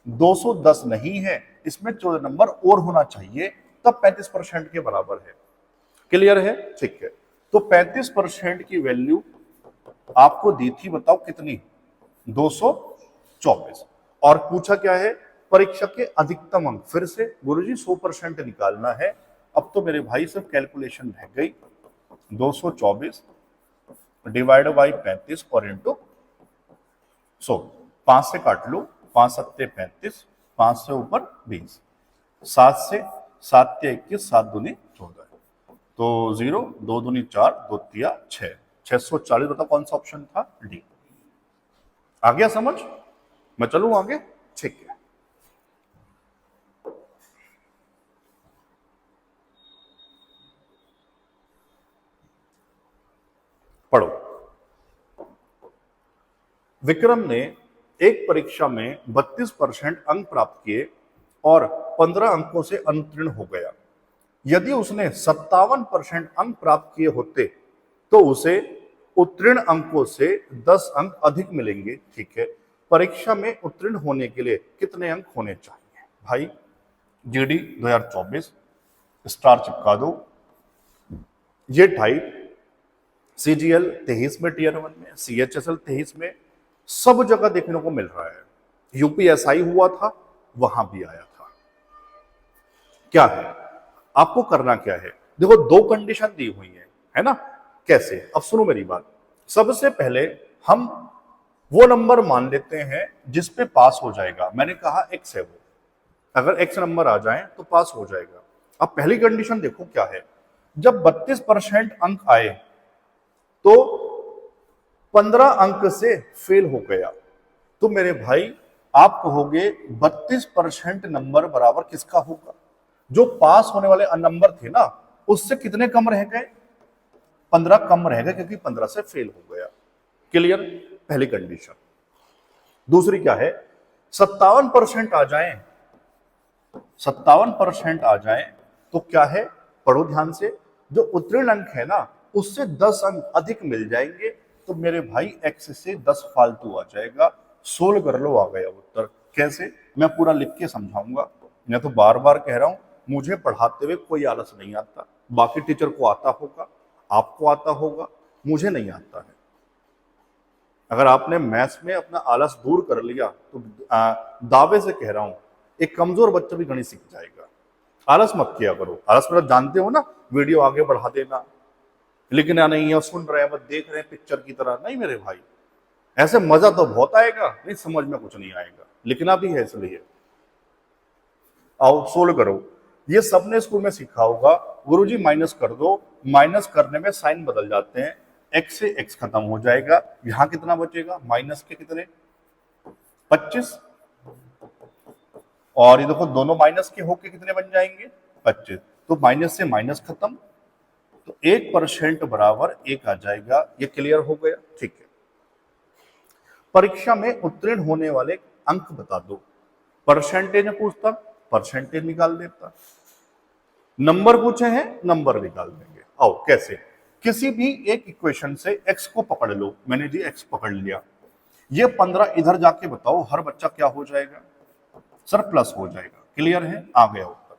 210 नहीं है, इसमें 14 नंबर और होना चाहिए, तब 35% के बराबर है। क्लियर है? ठीक है। तो 35% की वैल्यू आपको दी थी, बताओ कितनी? 224। और पूछा क्या है? परीक्षा के अधिकतम अंक। फिर से गुरुजी 100% निकालना है। अब तो मेरे भाई सिर्फ कैलकुलेशन रह गई, 224 डिवाइड बाई 35 और इंटू 100। 5 से काट लो, 5 सत्ते 35, 5 से ऊपर 20, 7 से 7 ते 21, 7 दूनी 14, तो 0, 2 दूनी 4, 2 तिया 6, 640। बताओ कौन सा ऑप्शन था? डी। आ गया समझ? मैं चलूं आगे? ठीक है। पढ़ो। विक्रम ने एक परीक्षा में 32% अंक प्राप्त किए और 15 अंकों से अनुत्तीर्ण हो गया। यदि उसने 57% अंक प्राप्त किए होते तो उसे उत्तीर्ण अंकों से 10 अंक अधिक मिलेंगे। ठीक है। परीक्षा में उत्तीर्ण होने के लिए कितने अंक होने चाहिए? भाई जीडी 2024 स्टार चिपका दो। ये टाइप सीजीएल 23 में, टीयर 1 में, सीएचएसएल 23 में, सब जगह देखने को मिल रहा है। यूपीएसआई हुआ था, वहां भी आया था। क्या है आपको करना? क्या है? देखो, दो कंडीशन दी हुई है ना? कैसे? अब सुनो मेरी बात। सबसे पहले हम वो नंबर मान लेते हैं जिस पे पास हो जाएगा। मैंने कहा एक्स है वो, अगर एक्स नंबर आ जाए तो पास हो जाएगा। अब पहली कंडीशन देखो क्या है। जब 32% अंक आए तो 15 अंक से फेल हो गया, तो मेरे भाई आप कहोगे 32% नंबर बराबर किसका होगा? जो पास होने वाले नंबर थे ना, उससे कितने कम रह गए? 15 कम रह गए, क्योंकि 15 से फेल हो गया। क्लियर? पहली कंडीशन। दूसरी क्या है? 57% आ जाए, 57% आ जाए तो क्या है? पढ़ो ध्यान से। जो उत्तीर्ण अंक है ना, उससे 10 अंक अधिक मिल जाएंगे, तो मेरे भाई एक्स से 10 फालतू आ जाएगा। सोल्व कर लो, आ गया उत्तर। कैसे? मैं पूरा लिख के समझाऊंगा। मैं तो बार बार कह रहा हूं, मुझे पढ़ाते हुए कोई आलस नहीं आता। बाकी टीचर को आता होगा, आपको आता होगा, मुझे नहीं आता है। अगर आपने मैथ्स में अपना आलस दूर कर लिया तो दावे से कह रहा हूं, एक कमजोर बच्चा भी गणित सीख जाएगा। आलस मत किया करो। आलस मतलब जानते हो ना, वीडियो आगे बढ़ा देना, लिखना नहीं है, सुन रहे हैं बस, देख रहे हैं पिक्चर की तरह। नहीं मेरे भाई, ऐसे मजा तो बहुत आएगा, नहीं समझ में कुछ नहीं आएगा। लिखना भी है, इसलिए आओ सोल्व करो। ये सबने स्कूल में सीखा होगा। गुरुजी माइनस कर दो, माइनस करने में साइन बदल जाते हैं, एक्स से एक्स खत्म हो जाएगा। यहां कितना बचेगा? माइनस के कितने? 25। और ये देखो, दोनों माइनस के होके कितने बन जाएंगे? 25। तो माइनस से माइनस खत्म, तो 1% बराबर 1 आ जाएगा। ये क्लियर हो गया? ठीक है। परीक्षा में उत्तीर्ण होने वाले अंक बता दो। परसेंटेज में पूछता, परसेंटेज निकाल देता। नंबर पूछे हैं, नंबर निकाल देंगे। आओ कैसे? किसी भी एक इक्वेशन से x को पकड़ लो। मैंने जी x पकड़ लिया। ये 15 इधर जाके बताओ, हर बच्चा क्या हो जाएगा? सर प्लस हो जाएगा। क्लियर है? आ गया उत्तर।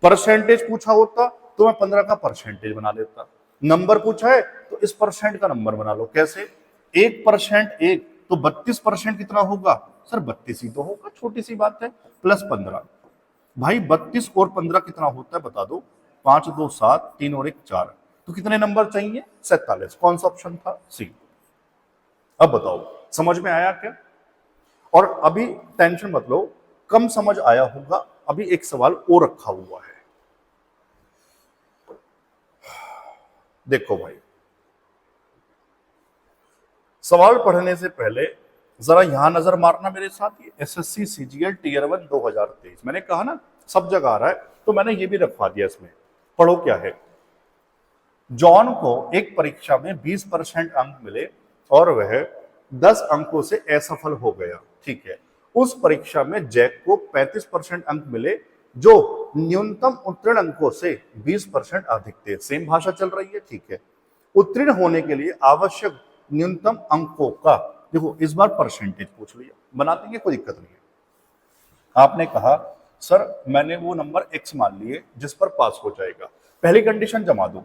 परसेंटेज पूछा होता तो मैं 15 का परसेंटेज बना लेता। नंबर पूछा है तो इस परसेंट का नंबर बना लो। कैसे? 1% 1 तो 32% कितना होगा? सर 32 ही तो होगा, छोटी सी बात है। प्लस 15। भाई 32 और 15 कितना होता है बता दो? 5 2 7, 3 और 1 4, तो कितने नंबर चाहिए? 47। कौन सा ऑप्शन था? सी। अब बताओ समझ में आया क्या? और अभी टेंशन मत लो, कम समझ आया होगा, अभी एक सवाल और रखा हुआ है। देखो भाई, सवाल पढ़ने से पहले जरा यहां नजर मारना मेरे साथ। ये एसएससी सीजीएल टीयर 1 2023 मैंने कहा ना सब जगह आ रहा है, तो मैंने ये भी रखवा दिया इसमें। पढ़ो क्या है। जॉन को एक परीक्षा में 20% अंक मिले और वह 10 अंकों से असफल हो गया। ठीक है। उस परीक्षा में जैक को 35% अंक मिले जो न्यूनतम उत्तीर्ण अंकों से 20% अधिक थे। सेम भाषा चल रही है, ठीक है। उत्तीर्ण होने के लिए आवश्यक न्यूनतम अंकों का, देखो इस बार परसेंटेज पूछ लिया, बना देंगे, कोई दिक्कत नहीं है। आपने कहा सर मैंने वो नंबर x मान लिए जिस पर पास हो जाएगा, पहली कंडीशन जमा दो।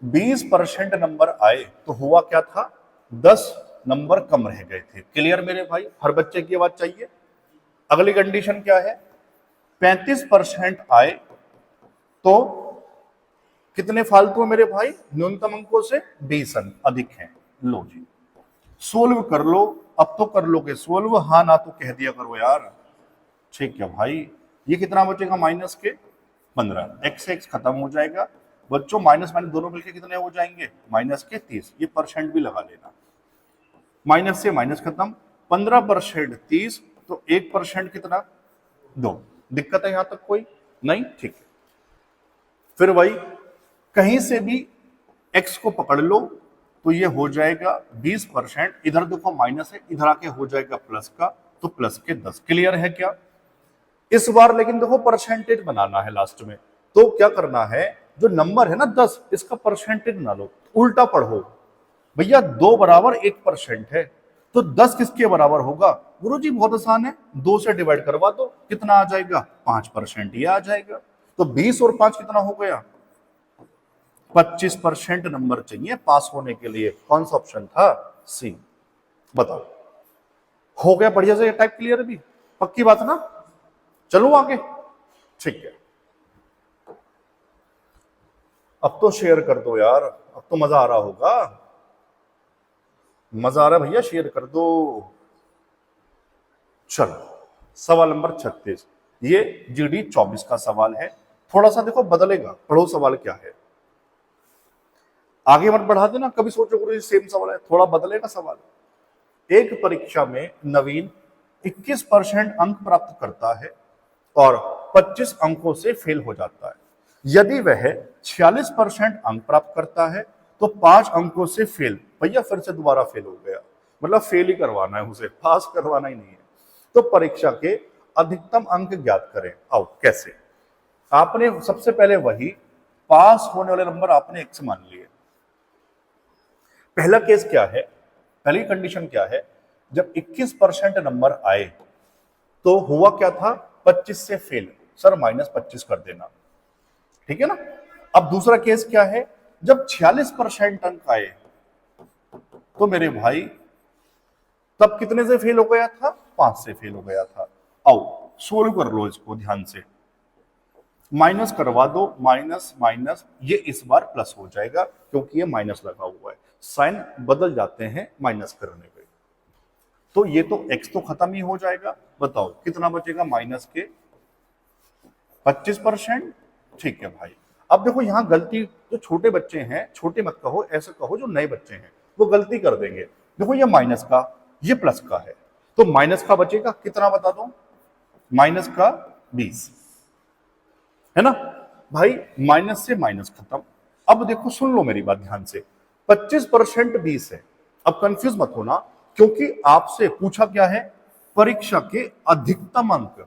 20% नंबर आए तो हुआ क्या था, 10 नंबर कम रह गए थे। क्लियर मेरे भाई, हर बच्चे की आवाज चाहिए। अगली कंडीशन क्या है, 35% आए तो कितने फालतू है मेरे भाई, न्यूनतम अंकों से 20 अंक अधिक हैं। लो जी सोल्व कर लो, अब तो कर लोगे सोल्व, हाँ ना तो कह दिया करो यार। ठीक है भाई, ये कितना बचेगा, माइनस के 15, एक्स से एक्स खत्म हो जाएगा बच्चों, माइनस माइनस दोनों मिलके कितने हो जाएंगे, माइनस के 30। ये परसेंट भी लगा लेना, माइनस से माइनस खत्म, 15% 30, तो 1% कितना, 2। दिक्कत है यहां तक कोई नहीं, ठीक है। फिर वही कहीं से भी x को पकड़ लो तो ये हो जाएगा 20%, इधर देखो माइनस है, इधर आके हो जाएगा प्लस का, तो प्लस के 10। क्लियर है क्या। इस बार लेकिन देखो परसेंटेज बनाना है लास्ट में, तो क्या करना है, जो नंबर है ना 10, इसका परसेंटेज बना लो, उल्टा पढ़ो। भैया 2 बराबर 1% है, तो 10 किसके बराबर होगा, गुरुजी बहुत आसान है, 2 से डिवाइड करवा दो, कितना आ जाएगा, 5%। ये आ जाएगा, तो 20 और 5 कितना हो गया, 25% नंबर चाहिए पास होने के लिए। कौन सा ऑप्शन था, सी। बताओ हो गया बढ़िया से टाइप क्लियर भी, पक्की बात ना। चलो आगे, ठीक है। अब तो शेयर कर दो यार, अब तो मजा आ रहा होगा, मजा आ रहा है भैया, शेयर कर दो। चलो सवाल नंबर 36, ये जीडी 24 का सवाल है। थोड़ा सा देखो बदलेगा, पढ़ो सवाल क्या है, आगे मत बढ़ा देना, कभी सोचो गुरु सेम सवाल है, थोड़ा बदलेगा सवाल। एक परीक्षा में नवीन 21% अंक प्राप्त करता है और 25 अंकों से फेल हो जाता है। यदि वह 46% अंक प्राप्त करता है तो 5 अंकों से फेल, भैया फिर से दोबारा फेल हो गया, मतलब फेल ही करवाना है उसे, पास करवाना ही नहीं है। तो परीक्षा के अधिकतम अंक ज्ञात करें। आओ कैसे, आपने सबसे पहले वही पास होने वाले नंबर आपने x मान लिए। पहला केस क्या है, पहली कंडीशन क्या है, जब 21% नंबर आए तो हुआ क्या था, 25 से फेल, सर -25 कर देना, ठीक है ना। अब दूसरा केस क्या है, जब 46% अंक आए तो मेरे भाई तब कितने से फेल हो गया था, 5 से फेल हो गया था। आओ सोल्व कर लो इसको ध्यान से, माइनस करवा दो, माइनस माइनस, ये इस बार प्लस हो जाएगा क्योंकि ये माइनस लगा हुआ है, साइन बदल जाते हैं माइनस करने पे। तो ये तो x तो खत्म ही हो जाएगा, बताओ कितना बचेगा, माइनस के 25%। ठीक है भाई, अब देखो यहां गलती, जो छोटे बच्चे हैं, छोटे मत कहो, ऐसे कहो जो नए बच्चे हैं वो गलती कर देंगे। देखो ये माइनस का, ये प्लस का है, तो माइनस का बचेगा कितना बता दो, माइनस का 20, है ना भाई, माइनस से माइनस खत्म। अब देखो सुन लो मेरी बात ध्यान से, 25% 20 है। अब कंफ्यूज मत होना, क्योंकि आपसे पूछा क्या है, परीक्षा के अधिकतम अंक,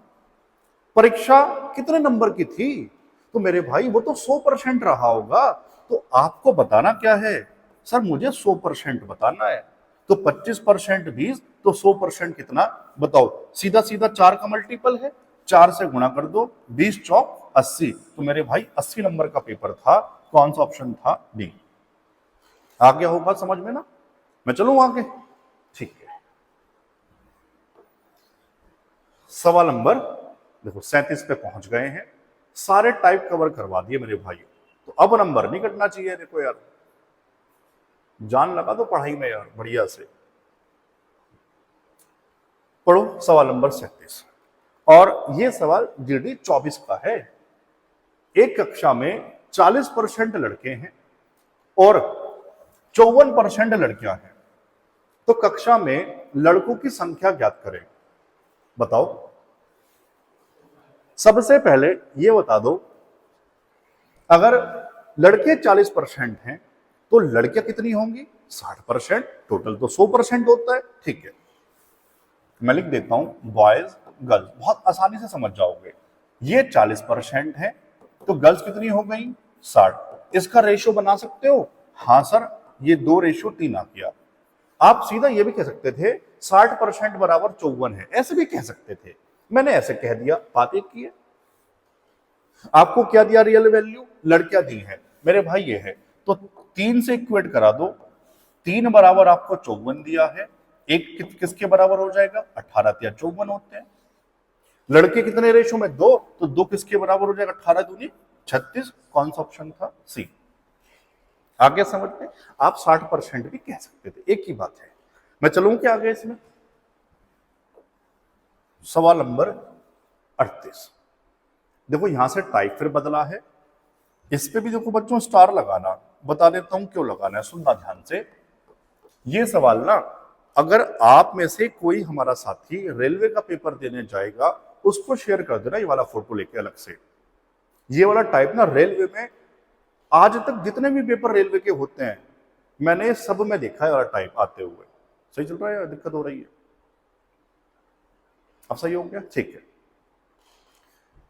परीक्षा कितने नंबर की थी, तो मेरे भाई वो तो 100% रहा होगा, तो आपको बताना क्या है, सर मुझे 100% बताना है। तो 25% 20, तो 100% कितना बताओ, सीधा सीधा 4 का मल्टीपल है, 4 से गुणा कर दो, 20 चौक 80, तो मेरे भाई 80 नंबर का पेपर था। कौन सा ऑप्शन था, डी। आ गया होगा समझ में ना, मैं चलूं आगे, ठीक है। सवाल नंबर देखो 37 पे पहुंच गए हैं, सारे टाइप कवर करवा दिए मेरे भाई, तो अब नंबर नहीं कटना चाहिए। देखो यार जान लगा दो पढ़ाई में यार, बढ़िया से पढ़ो सवाल नंबर 37, और ये सवाल जीडी 24 का है। एक कक्षा में 40% लड़के हैं और 54% लड़कियां हैं, तो कक्षा में लड़कों की संख्या ज्ञात करें। बताओ, सबसे पहले ये बता दो, अगर लड़के 40% हैं तो लड़कियां कितनी होंगी, 60%, टोटल तो 100% होता है, ठीक है। मैं लिख देता हूं बॉयज गर्ल्स, बहुत आसानी से समझ जाओगे। ये 40% है, तो गर्ल्स कितनी हो गई 60। इसका रेशियो बना सकते हो? हाँ सर, ये 2:3 आ गया। आप सीधा ये भी कह सकते थे 60% बराबर 54 है, ऐसे भी कह सकते थे। मैंने ऐसे कह दिया, बात एक की है। आपको क्या दिया रियल वैल्यू? लड़कियां दी है मेरे भाई, ये है तो 3 से इक्वेट करा दो। 3 बराबर आपको 54 दिया है, एक किसके बराबर हो जाएगा? 18 या 54 होते हैं। लड़के कितने रेशो में? 2, तो 2 किसके बराबर हो जाएगा? 18 दूनी 36। कौन सा ऑप्शन था? सी। आगे समझ में? आप 60% भी कह सकते थे, एक ही बात है। मैं चलूं क्या आगे इसमें? सवाल नंबर 38। देखो यहां से टाइप फिर बदला है, इस पे भी देखो बच्चों स्टार लगाना, बता देता हूं क्यों लगाना है, सुनना ध्यान से। ये सवाल ना, अगर आप में से कोई हमारा साथी रेलवे का पेपर देने जाएगा, उसको शेयर कर देना ये वाला फोटो लेके अलग से। ये वाला टाइप ना रेलवे में आज तक जितने भी पेपर रेलवे के होते हैं, मैंने सब में देखा है वाला टाइप आते हुए। सही चल रहा है या दिक्कत हो रही है? अब सही हो गया? ठीक है।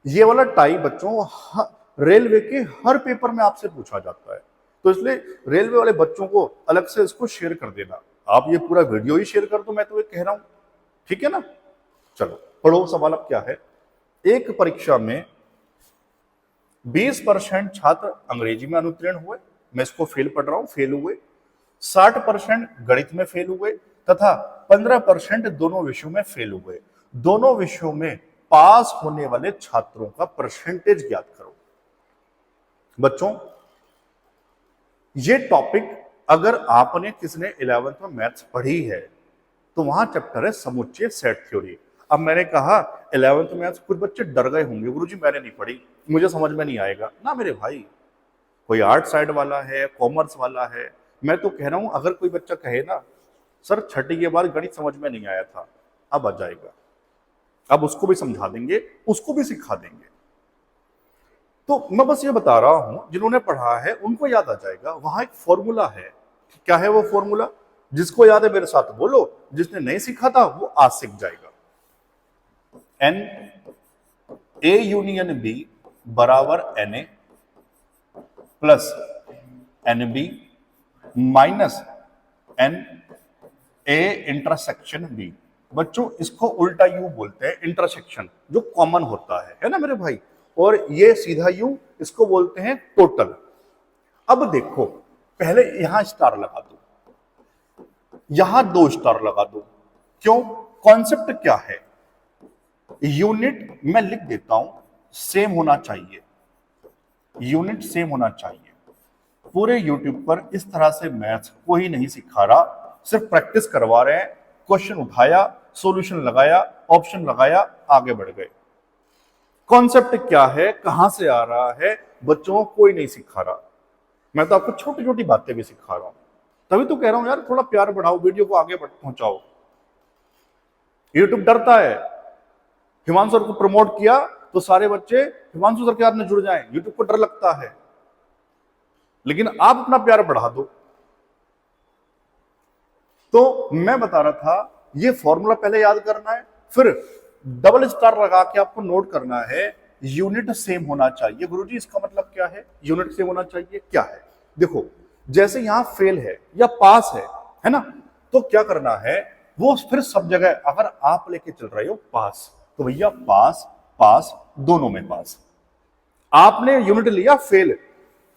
ये वाला टाइप बच्चों रेलवे के हर पेपर में आपसे पूछा जाता है, तो इसलिए रेलवे वाले बच्चों को अलग से इसको शेयर कर देना। आप ये पूरा वीडियो ही शेयर कर दो, मैं तो ये कह रहा हूं, ठीक है ना? चलो पढ़ो सवाल अब क्या है। एक परीक्षा में 20% छात्र अंग्रेजी में अनुत्तीर्ण हुए, मैं इसको फेल पढ़ रहा हूं, फेल हुए। 60% गणित में फेल हुए तथा 15% दोनों विषयों में फेल हुए। दोनों विषयों में पास होने वाले छात्रों का परसेंटेज ज्ञात करो। बच्चों ये टॉपिक अगर आपने किसने 11th में मैथ्स पढ़ी है तो वहां चैप्टर है समुच्चय सेट थ्योरी। अब मैंने कहा 11th मैथ्स, कुछ बच्चे डर गए होंगे, गुरुजी मैंने नहीं पढ़ी, मुझे समझ में नहीं आएगा ना मेरे भाई। कोई आर्ट साइड वाला है, कॉमर्स वाला है, मैं तो कह रहा हूं अगर कोई बच्चा कहे ना सर छठी के बाद गणित समझ में नहीं आया था, अब आ जाएगा, अब उसको भी समझा देंगे, उसको भी सिखा देंगे। तो मैं बस ये बता रहा हूं, जिन्होंने पढ़ा है उनको याद आ जाएगा। वहां एक फॉर्मूला है, क्या है वो फॉर्मूला? जिसको याद है मेरे साथ बोलो, जिसने नहीं सीखा था वो आज सीख जाएगा। एन ए यूनियन बी बराबर N A plus N B minus N A intersection B. बच्चों इसको उल्टा यू बोलते हैं, इंटरसेक्शन जो कॉमन होता है ना मेरे भाई, और ये सीधा यू, इसको बोलते हैं टोटल। अब देखो पहले यहां स्टार लगा दो, यहां 2 स्टार लगा दो। क्यों? कॉन्सेप्ट क्या है? यूनिट मैं लिख देता हूं सेम होना चाहिए, यूनिट सेम होना चाहिए। पूरे यूट्यूब पर इस तरह से मैथ्स कोई नहीं सिखा रहा, सिर्फ प्रैक्टिस करवा रहे हैं। क्वेश्चन उठाया, सॉल्यूशन लगाया, ऑप्शन लगाया, आगे बढ़ गए। कॉन्सेप्ट क्या है, कहां से आ रहा है, बच्चों को कोई नहीं सिखा रहा। मैं तो आपको छोटी छोटी बातें भी सिखा रहा हूं, तभी तो कह रहा हूं यार थोड़ा प्यार बढ़ाओ, वीडियो को आगे पहुंचाओ। यूट्यूब डरता है, हिमांशु सर को प्रमोट किया तो सारे बच्चे हिमांशु सर के साथ में जुड़ जाएं, यूट्यूब को डर लगता है। लेकिन आप अपना प्यार बढ़ा दो। तो मैं बता रहा था ये फॉर्मूला पहले याद करना है, फिर डबल स्टार लगा के आपको नोट करना है यूनिट सेम होना चाहिए। गुरुजी इसका मतलब क्या है यूनिट सेम होना चाहिए? क्या है देखो, जैसे यहां फेल है या पास है ना, तो क्या करना है वो फिर सब जगह, अगर आप लेके चल रहे हो पास तो भैया पास पास दोनों में पास। आपने यूनिट लिया फेल,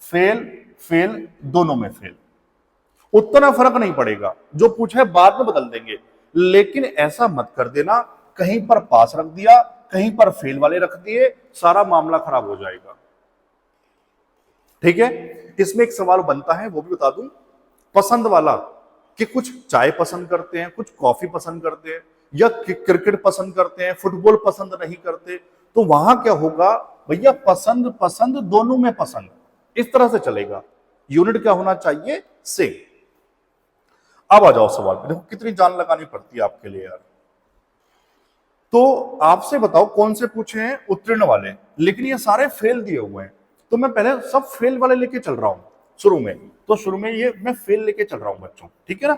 फेल फेल दोनों में फेल, उतना फर्क नहीं पड़ेगा, जो पूछा है बाद में बदल देंगे। लेकिन ऐसा मत कर देना कहीं पर पास रख दिया, कहीं पर फेल वाले रख दिए, सारा मामला खराब हो जाएगा। ठीक है? इसमें एक सवाल बनता है, वो भी बता दूं, पसंद वाला, कि कुछ चाय पसंद करते हैं, कुछ कॉफी पसंद करते हैं, या क्रिकेट पसंद करते हैं, फुटबॉल पसंद नहीं करते, तो वहां क्या होगा भैया, पसंद पसंद दोनों में पसंद, इस तरह से चलेगा। यूनिट क्या होना चाहिए? सेम। अब आ जाओ सवाल पे, देखो कितनी जान लगानी पड़ती है आपके लिए यार। तो आपसे बताओ कौन से पूछे हैं? उत्तीर्ण वाले, लेकिन ये सारे फेल दिए हुए हैं, तो मैं पहले सब फेल वाले लेके चल रहा हूं शुरू में, तो शुरू में ये मैं फेल लेके चल रहा हूं बच्चों, ठीक है ना?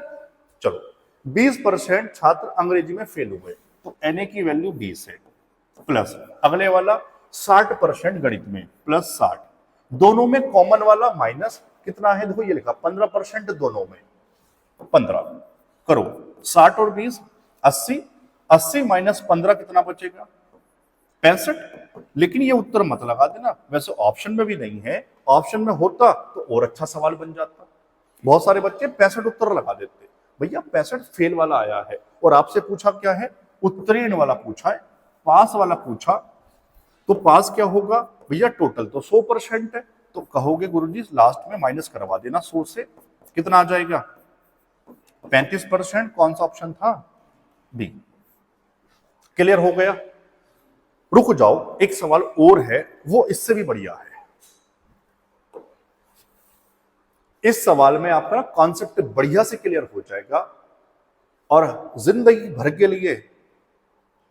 चलो 20% छात्र अंग्रेजी में फेल हुए, तो NA की वैल्यू 20 है, प्लस अगले वाला 60% गणित में प्लस 60, दोनों में कॉमन वाला माइनस कितना है, देखो ये लिखा 15% दोनों में, 15 करो, 60 और 20 80, 80 माइनस 15 कितना बचेगा, 65। लेकिन ये उत्तर मत लगा देना, वैसे ऑप्शन में भी नहीं है, ऑप्शन में होता तो और अच्छा सवाल बन जाता। बहुत सारे बच्चे 65 उत्तर लगा देते, भैया 65 फेल वाला आया है और आपसे पूछा क्या है, उत्तीर्ण वाला पूछा है, पास वाला पूछा, तो पास क्या होगा भैया, टोटल तो 100% है, तो कहोगे गुरुजी लास्ट में माइनस करवा देना 100 से, कितना आ जाएगा 35%। कौन सा ऑप्शन था, बी। क्लियर हो गया। रुक जाओ, एक सवाल और है, वो इससे भी बढ़िया है। इस सवाल में आपका कॉन्सेप्ट बढ़िया से क्लियर हो जाएगा और जिंदगी भर के लिए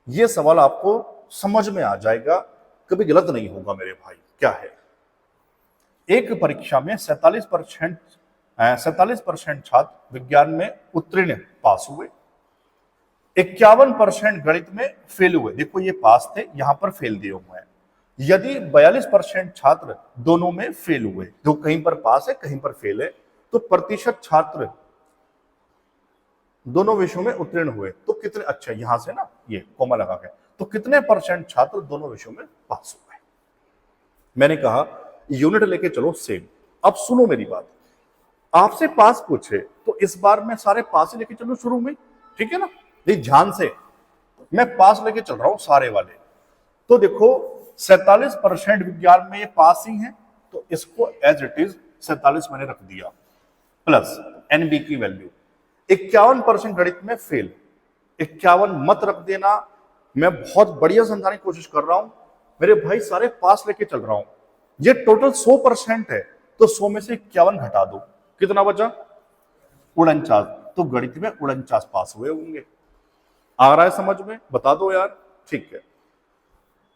यह सवाल आपको समझ में आ जाएगा, कभी गलत नहीं होगा मेरे भाई। क्या है, एक परीक्षा में 47% छात्र विज्ञान में उत्तीर्ण पास हुए, 51% गणित में फेल हुए। देखो ये पास थे, यहां पर फेल दिए हुए हैं। यदि 42% छात्र दोनों में फेल हुए, जो कहीं पर पास है कहीं पर फेल है, तो प्रतिशत छात्र दोनों विषयों में उत्तीर्ण हुए तो कितने, अच्छा यहां से ना ये कोमा लगा के, तो कितने % छात्र दोनों विषयों में पास हुए। मैंने कहा यूनिट लेके चलो सेम। अब सुनो मेरी बात, आपसे पास पूछे तो इस बार मैं सारे पास ही लेके चलूं शुरू में, ठीक है ना, ध्यान से मैं पास लेके चल रहा हूं सारे वाले। तो देखो 47% विज्ञान में ये पास ही हैं, तो इसको एज इट इज 47 मैंने रख दिया, प्लस NB की वैल्यू 51% गणित में फेल, 51 मत रख देना, मैं बहुत बढ़िया समझाने की कोशिश कर रहा हूं मेरे भाई, सारे पास लेके चल रहा हूं। ये टोटल 100% है, तो 100 में से 51 घटा दो, कितना बचा 49, तो गणित में 49 पास हुए होंगे। आ रहा है समझ में, बता दो यार, ठीक है।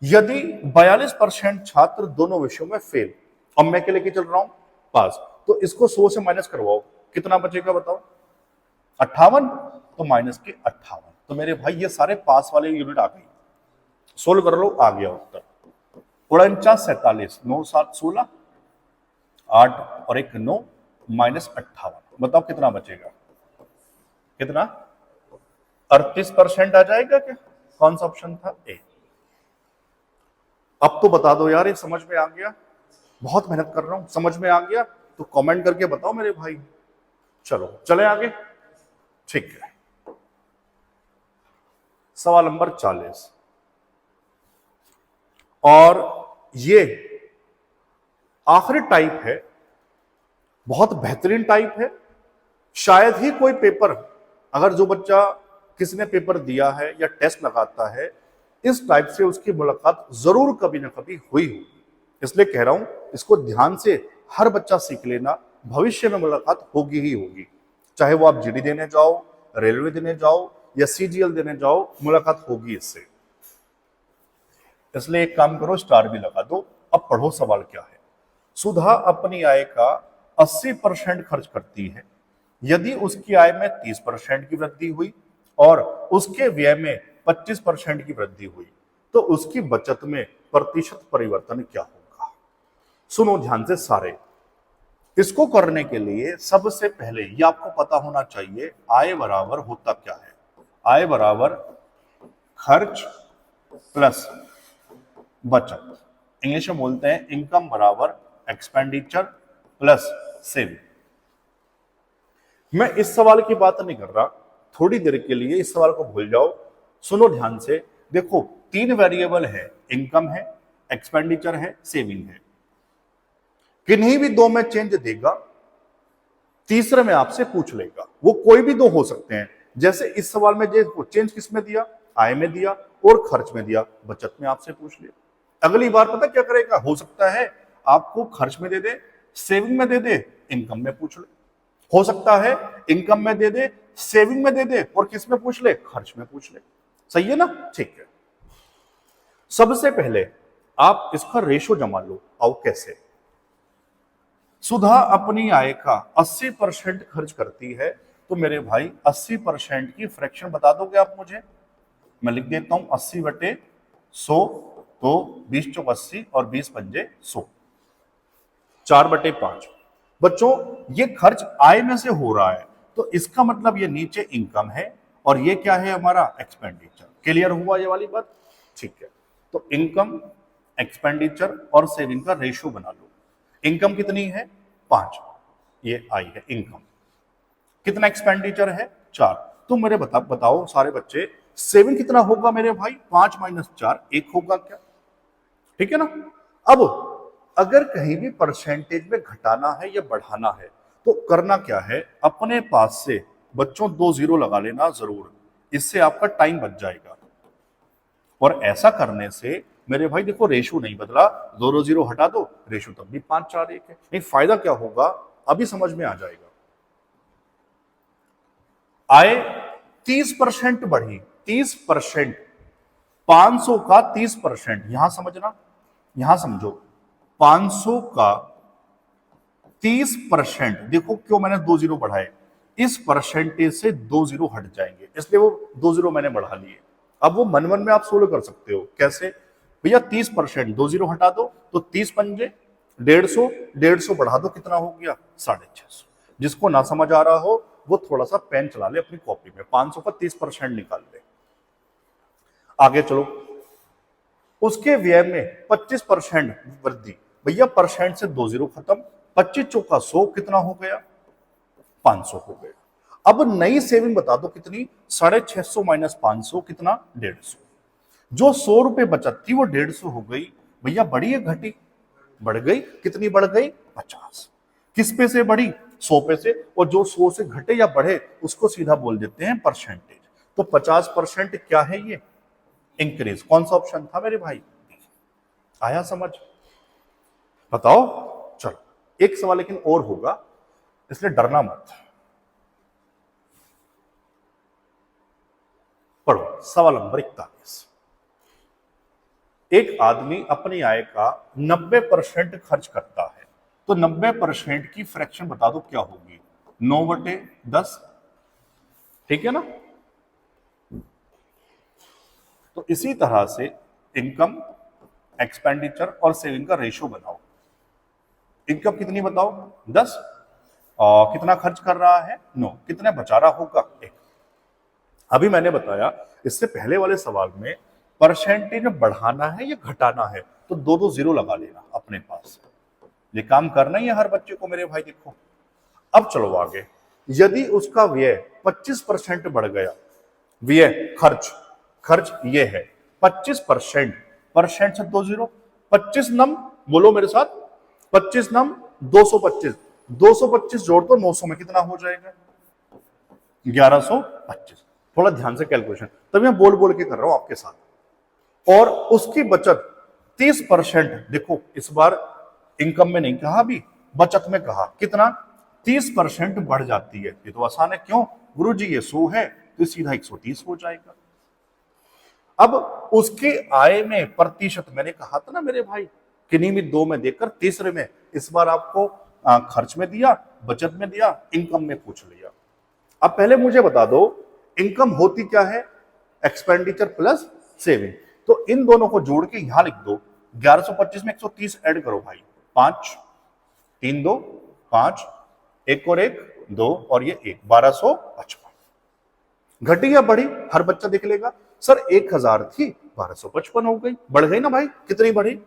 यदि 42% छात्र दोनों विषयों में फेल, अब मैं क्या लेके चल रहा हूं पास, तो इसको 100 से माइनस करवाओ, कितना बचेगा बताओ 58, तो माइनस के 58, तो मेरे भाई ये सारे पास वाले यूनिट आ गई। सोल्व कर लो, आ गया उत्तर 49, 47, 9 7 16, 8 और 1 9, माइनस 58, बताओ कितना बचेगा, कितना 38% आ जाएगा क्या। कौन सा ऑप्शन था, ए। अब तो बता दो यार, ये समझ में आ गया, बहुत मेहनत कर रहा हूं, समझ में आ गया तो कमेंट करके बताओ मेरे भाई। चलो चले आगे, ठीक है। सवाल नंबर 40, और ये आखिरी टाइप है, बहुत बेहतरीन टाइप है। शायद ही कोई पेपर, अगर जो बच्चा किसी ने पेपर दिया है या टेस्ट लगाता है, इस टाइप से उसकी मुलाकात जरूर कभी ना कभी हुई हो। इसलिए कह रहा हूं, इसको ध्यान से हर बच्चा सीख लेना, भविष्य में मुलाकात होगी ही होगी। चाहे वो आप GD देने जाओ, रेलवे देने जाओ या CGL देने जाओ, मुलाकात होगी इससे। इसलिए एक काम करो, स्टार भी लगा दो। अब पढ़ो सवाल क्या है। सुधा अपनी आय का 80% खर्च करती है। यदि उसकी आय में 30% की वृद्धि हुई और उसके व्यय में 25% की वृद्धि हुई, तो उसकी बचत में प्रतिशत परिवर्तन क्या होगा। सुनो ध्यान से सारे। इसको करने के लिए सबसे पहले ये आपको पता होना चाहिए, आय बराबर होता क्या है। आय बराबर खर्च प्लस बचत, इंग्लिश में बोलते हैं इनकम बराबर एक्सपेंडिचर प्लस सेविंग। मैं इस सवाल की बात नहीं कर रहा, थोड़ी देर के लिए इस सवाल को भूल जाओ। सुनो ध्यान से, देखो 3 वेरिएबल है, इनकम है, एक्सपेंडिचर है, सेविंग है। किन्हीं भी 2 में चेंज देगा, तीसरे में आपसे पूछ लेगा। वो कोई भी 2 हो सकते हैं, जैसे इस सवाल में चेंज किस में दिया, आय में दिया और खर्च में दिया, बचत में आपसे पूछ लिया। अगली बार पता क्या करेगा, हो सकता है आपको खर्च में दे दे, सेविंग में दे दे, इनकम में पूछ ले। हो सकता है इनकम में दे दे, सेविंग में दे दे और किस में पूछ ले, खर्च में पूछ ले। सही है ना, ठीक है। सबसे पहले आप इसका रेशो जमा लो। आओ कैसे। सुधा अपनी आय का 80% खर्च करती है तो मेरे भाई 80% की फ्रैक्शन बता दोगे आप मुझे? मैं लिख देता हूं 80/100, तो 20 चौक 80 और 20 पंजे 100, 4/5। बच्चों ये खर्च आय में से हो रहा है, तो इसका मतलब ये नीचे इनकम है और ये क्या है हमारा एक्सपेंडिचर। क्लियर हुआ ये वाली बात? ठीक है, तो इनकम, एक्सपेंडिचर और सेविंग का रेशियो बना लो। इनकम कितनी है? 5, ये आई है इनकम। कितना एक्सपेंडिचर है? 4। तो मेरे बताओ सारे बच्चे, सेविंग कितना होगा मेरे भाई? 5 - 4 1 होगा क्या? ठीक है ना। अब अगर कहीं भी परसेंटेज में घटाना है या बढ़ाना है तो करना क्या है, अपने पास से बच्चों 2 0 लगा लेना जरूर, इससे आपका टाइम बच जाएगा। और ऐसा करने से मेरे भाई देखो रेशो नहीं बदला, 2 0 हटा दो, रेशो तब भी 5 4 1 है। नहीं, फायदा क्या होगा अभी समझ में आ जाएगा। आय 30% बढ़ी, 30%, 500 का 30%, यहां समझना, यहां समझो, 500 का 30%, देखो क्यों मैंने 2 0 बढ़ाए, इस परसेंटेज से 2 0 हट जाएंगे, इसलिए वो 2 0 मैंने बढ़ा लिए। अब वो मन मन में आप सोल्व कर सकते हो, कैसे भैया? 30%, 2 0 हटा दो तो 30 पंजे 150, 150 बढ़ा दो, कितना हो गया? 650। जिसको ना समझ आ रहा हो वो थोड़ा सा पेन चला ले अपनी कॉपी में, 500 का 30% निकाल ले। आगे चलो, उसके व्यय में 25% वृद्धि, भैया परसेंट से 2 0 खत्म, 25 चौका 100, कितना हो गया? 500 हो गया। अब नई सेविंग बता दो कितनी? 650 - 500, कितना? 150। जो 100 रुपए बचत थी वो 150 हो गई, भैया बढ़ी है घटी? बढ़ गई। कितनी बढ़ गई? 50। किस पे से बढ़ी? 100 पे से। और जो 100 से घटे या बढ़े उसको सीधा बोल देते हैं परसेंटेज। तो 50% क्या है ये? इंक्रीज। कौन सा ऑप्शन था मेरे भाई? आया समझ? बताओ। चलो एक सवाल लेकिन और होगा, इसलिए डरना मत। पढ़ो सवाल नंबर 41। एक आदमी अपनी आय का 90% खर्च करता है, तो 90% की फ्रैक्शन बता दो क्या होगी? 9/10। ठीक है ना। तो इसी तरह से इनकम, एक्सपेंडिचर और सेविंग का रेशियो बनाओ। इनकम कितनी बताओ? 10। और कितना खर्च कर रहा है? 9। कितना बचा रहा होगा? 1। अभी मैंने बताया इससे पहले वाले सवाल में परसेंटेज में बढ़ाना है या घटाना है तो 2 2 0 लगा लेना अपने पास। ये काम करना ही है हर बच्चे को मेरे भाई। देखो अब चलो आगे, यदि उसका व्यय 25% बढ़ गया, व्यय खर्च, खर्च ये है 25%, परसेंट से 2 0, 25 नम, बोलो मेरे साथ, 25 नम 225, 225 जोड़ दो 900 में, कितना हो जाएगा? 1125। थोड़ा ध्यान से कैलकुलेशन, तब मैं बोल बोल के कर रहा हूं आपके साथ। और उसकी बचत 30%, देखो इस बार इनकम में नहीं कहा, अभी बचत में कहा, कितना? 30% बढ़ जाती है। ये तो आसान है, क्यों गुरु जी? ये 100 है तो सीधा 130 हो जाएगा। अब उसके आय में प्रतिशत, मैंने कहा था ना मेरे भाई, किन्हीं भी 2 में देकर तीसरे में, इस बार आपको खर्च में दिया, बचत में दिया, इनकम में पूछ लिया। अब पहले मुझे बता दो इनकम होती क्या है? Expenditure plus saving. तो इन दोनों को जोड़ के यहां लिख दो, 1125 में 130 ऐड करो भाई, 5 3 2 5, 1 और 1 2 और ये 1, 1255। घटी या बढ़ी हर बच्चा देख लेगा। सर 1000 थी 1255 हो गई, बढ़ गई ना भाई? कितनी बढ़ी?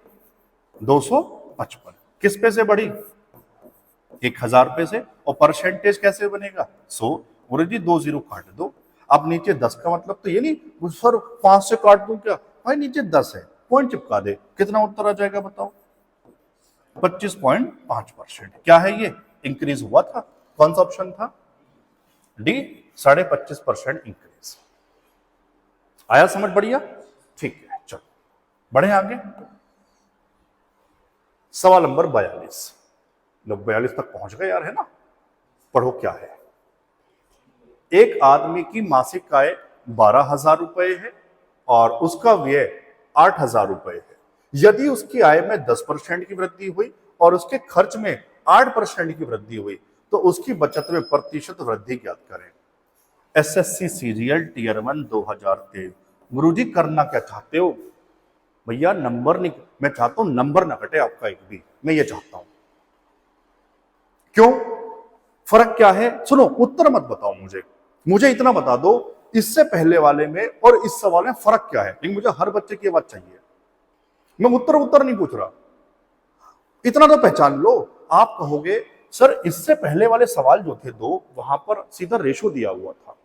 255। किस पे से बढ़ी? 1000 पे से। और परसेंटेज कैसे बनेगा? 100। और जी 2 0 काट दो। अब नीचे 10 का मतलब तो ये नहीं सर 5 से काट दूं क्या भाई? नीचे 10 है, पॉइंट चिपका दे, कितना उत्तर आ जाएगा बताओ? 25.5%। क्या है ये? इंक्रीज हुआ था। कौन सा ऑप्शन था? D, 25.5% increase. आया समझ? बढ़िया, ठीक है। चलो बढ़े आगे। सवाल नंबर 42। लोग 42 तक पहुंच गए यार, है ना। पढ़ो क्या है। एक आदमी की मासिक आय 12,000 रुपए है और उसका व्यय 8,000 रुपए है। यदि उसकी आय में 10% की वृद्धि हुई और उसके खर्च में 8% की वृद्धि हुई तो उसकी बचत में प्रतिशत वृद्धि ज्ञात करें। SSC serial tier 1 2023। गुरुजी करना क्या चाहते हो? भैया नंबर नहीं, मैं चाहता हूं नंबर ना कटे आपका एक भी, मैं ये चाहता हूं। क्यों? फर्क क्या है? सुनो, उत्तर मत बताओ मुझे इतना बता दो इससे पहले वाले में और इस सवाल में फर्क क्या है। लेकिन मुझे हर बच्चे की बात चाहिए, मैं उत्तर नहीं पूछ रहा, इतना तो पहचान लो। आप कहोगे सर इससे पहले वाले सवाल जो थे दो, वहां पर सीधा रेशो दिया हुआ था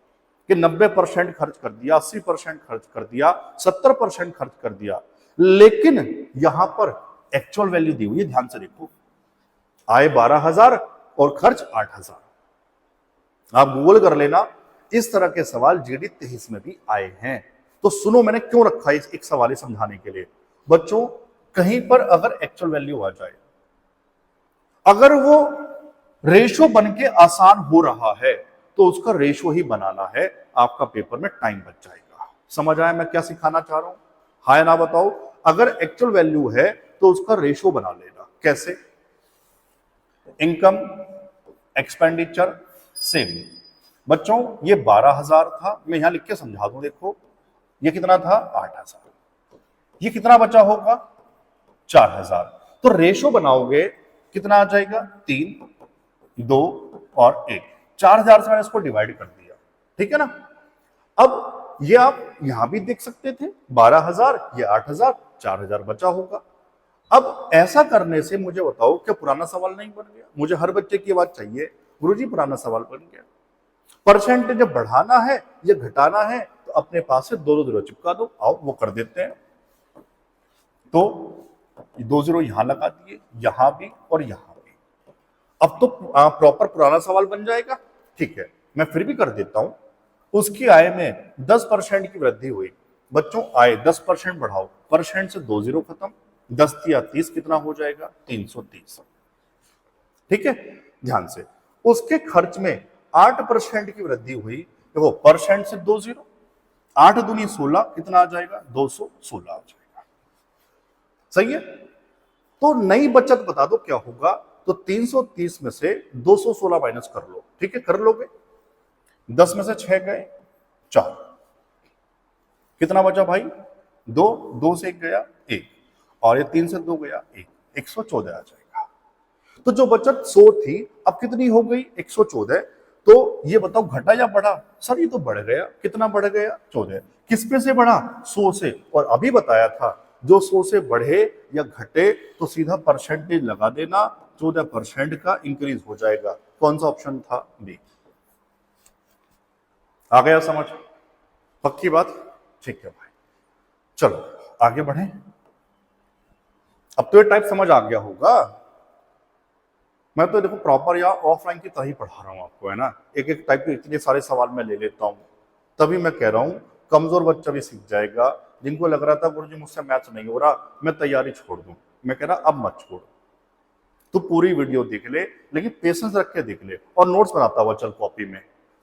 कि 90% खर्च कर दिया, 80% खर्च कर दिया, 70% खर्च कर दिया, लेकिन यहां पर एक्चुअल वैल्यू दी हुई है। ध्यान से देखो, आय 12,000 और खर्च 8,000। आप गूगल कर लेना, इस तरह के सवाल जीडी 23 में भी आए हैं। तो सुनो मैंने क्यों रखा है एक सवाल ही समझाने के लिए। बच्चों कहीं पर अगर एक्चुअल वैल्यू आ जाए, अगर वो रेशो बन के आसान हो रहा है तो उसका रेशो ही बनाना है, आपका पेपर में टाइम बच जाएगा। समझ आया मैं क्या सिखाना चाह रहा हूं? हाँ या ना बताओ। अगर एक्चुअल वैल्यू है तो उसका रेशो बना लेना। कैसे? Income, expenditure, saving. बच्चों ये 12,000 था, मैं यहां लिख के समझा दूं। देखो ये कितना था? 8,000। ये कितना बचा होगा? 4,000। तो रेशो बनाओगे कितना आ जाएगा? 3, 2 और 1। 4,000 से मैंने इसको डिवाइड कर दिया, ठीक है ना। अब ये आप यहां भी देख सकते थे, 12,000, ये 8,000, 4,000 बचा होगा। अब ऐसा करने से मुझे बताओ क्या पुराना सवाल नहीं बन गया? मुझे हर बच्चे की बात चाहिए, गुरुजी पुराना सवाल बन गया। परसेंटेज जब बढ़ाना है या घटाना है तो अपने पास से 2 जीरो चिपका दो। आओ वो कर देते हैं। तो 2 जीरो यहां लगा दिए, यहां भी और यहां भी। अब तो प्रॉपर पुराना सवाल बन जाएगा। ठीक है, मैं फिर भी कर देता हूं। उसकी आय में 10% की वृद्धि हुई। बच्चों आय 10% बढ़ाओ, परसेंट से 2 जीरो खत्म, 10 या 30 कितना हो जाएगा? 330। ठीक है, ध्यान से। उसके खर्च में 8% की वृद्धि हुई। देखो परसेंट से 2 जीरो, 8 दूनी 16, कितना आ जाएगा? 216 आ जाएगा। सही है। तो नई बचत बता दो क्या होगा? तो 330 में से 216 माइनस कर लो। ठीक है, कर लोगे। 10 में से 6 गए, 4, कितना बचा भाई? 2, 2 से 1 गया 1, और ये 3 से 2 गया 1, 114 आ जाएगा। तो जो बचत 100 थी अब कितनी हो गई? 114। तो ये बताओ घटा या बढ़ा? सर ये तो बढ़ गया। कितना बढ़ गया? 14। किस पे से बढ़ा? 100 से। और अभी बताया था जो 100 से बढ़े या घटे तो सीधा परसेंटेज लगा देना, 14% का इंक्रीज हो जाएगा। कौन सा ऑप्शन था? बी। आ गया समझ? पक्की बात? ठीक है भाई, चलो आगे बढ़े। अब तो ये टाइप समझ आ गया होगा। मैं तो देखो प्रॉपर या ऑफलाइन की तरह ही पढ़ा रहा हूं आपको, है ना। एक एक टाइप के इतने सारे सवाल मैं ले लेता हूं, तभी मैं कह रहा हूं कमजोर बच्चा भी सीख जाएगा। जिनको लग रहा था गुरुजी मुझसे मैथ्स नहीं हो रहा, मैं तैयारी छोड़ दूं, मैं कह रहा अब मत छोड़, तू पूरी वीडियो देख ले, लेकिन पेशेंस रख के देख ले, और नोट्स बनाता हुआ चल कॉपी में।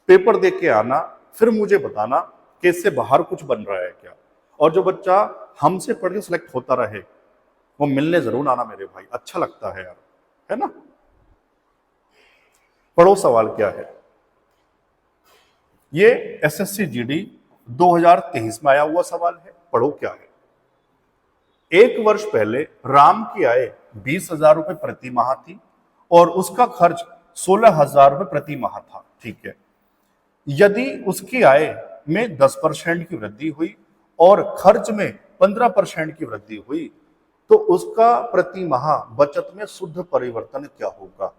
पेपर देख के आना, फिर मुझे बताना कि इससे बाहर कुछ बन रहा है क्या। और जो बच्चा हमसे पढ़ के सिलेक्ट होता रहे वो मिलने जरूर आना मेरे भाई, अच्छा लगता है यार, है ना। पढ़ो सवाल क्या है। ये एसएससी जीडी 2023 में आया हुआ सवाल है। पढ़ो क्या है। एक वर्ष पहले राम की आय 20,000 रुपए प्रति माह थी और उसका खर्च 16,000 रुपए प्रति माह था। ठीक है, यदि उसकी आय में 10% की वृद्धि हुई और खर्च में 15% की वृद्धि हुई तो उसका प्रति माह बचत में शुद्ध परिवर्तन क्या होगा।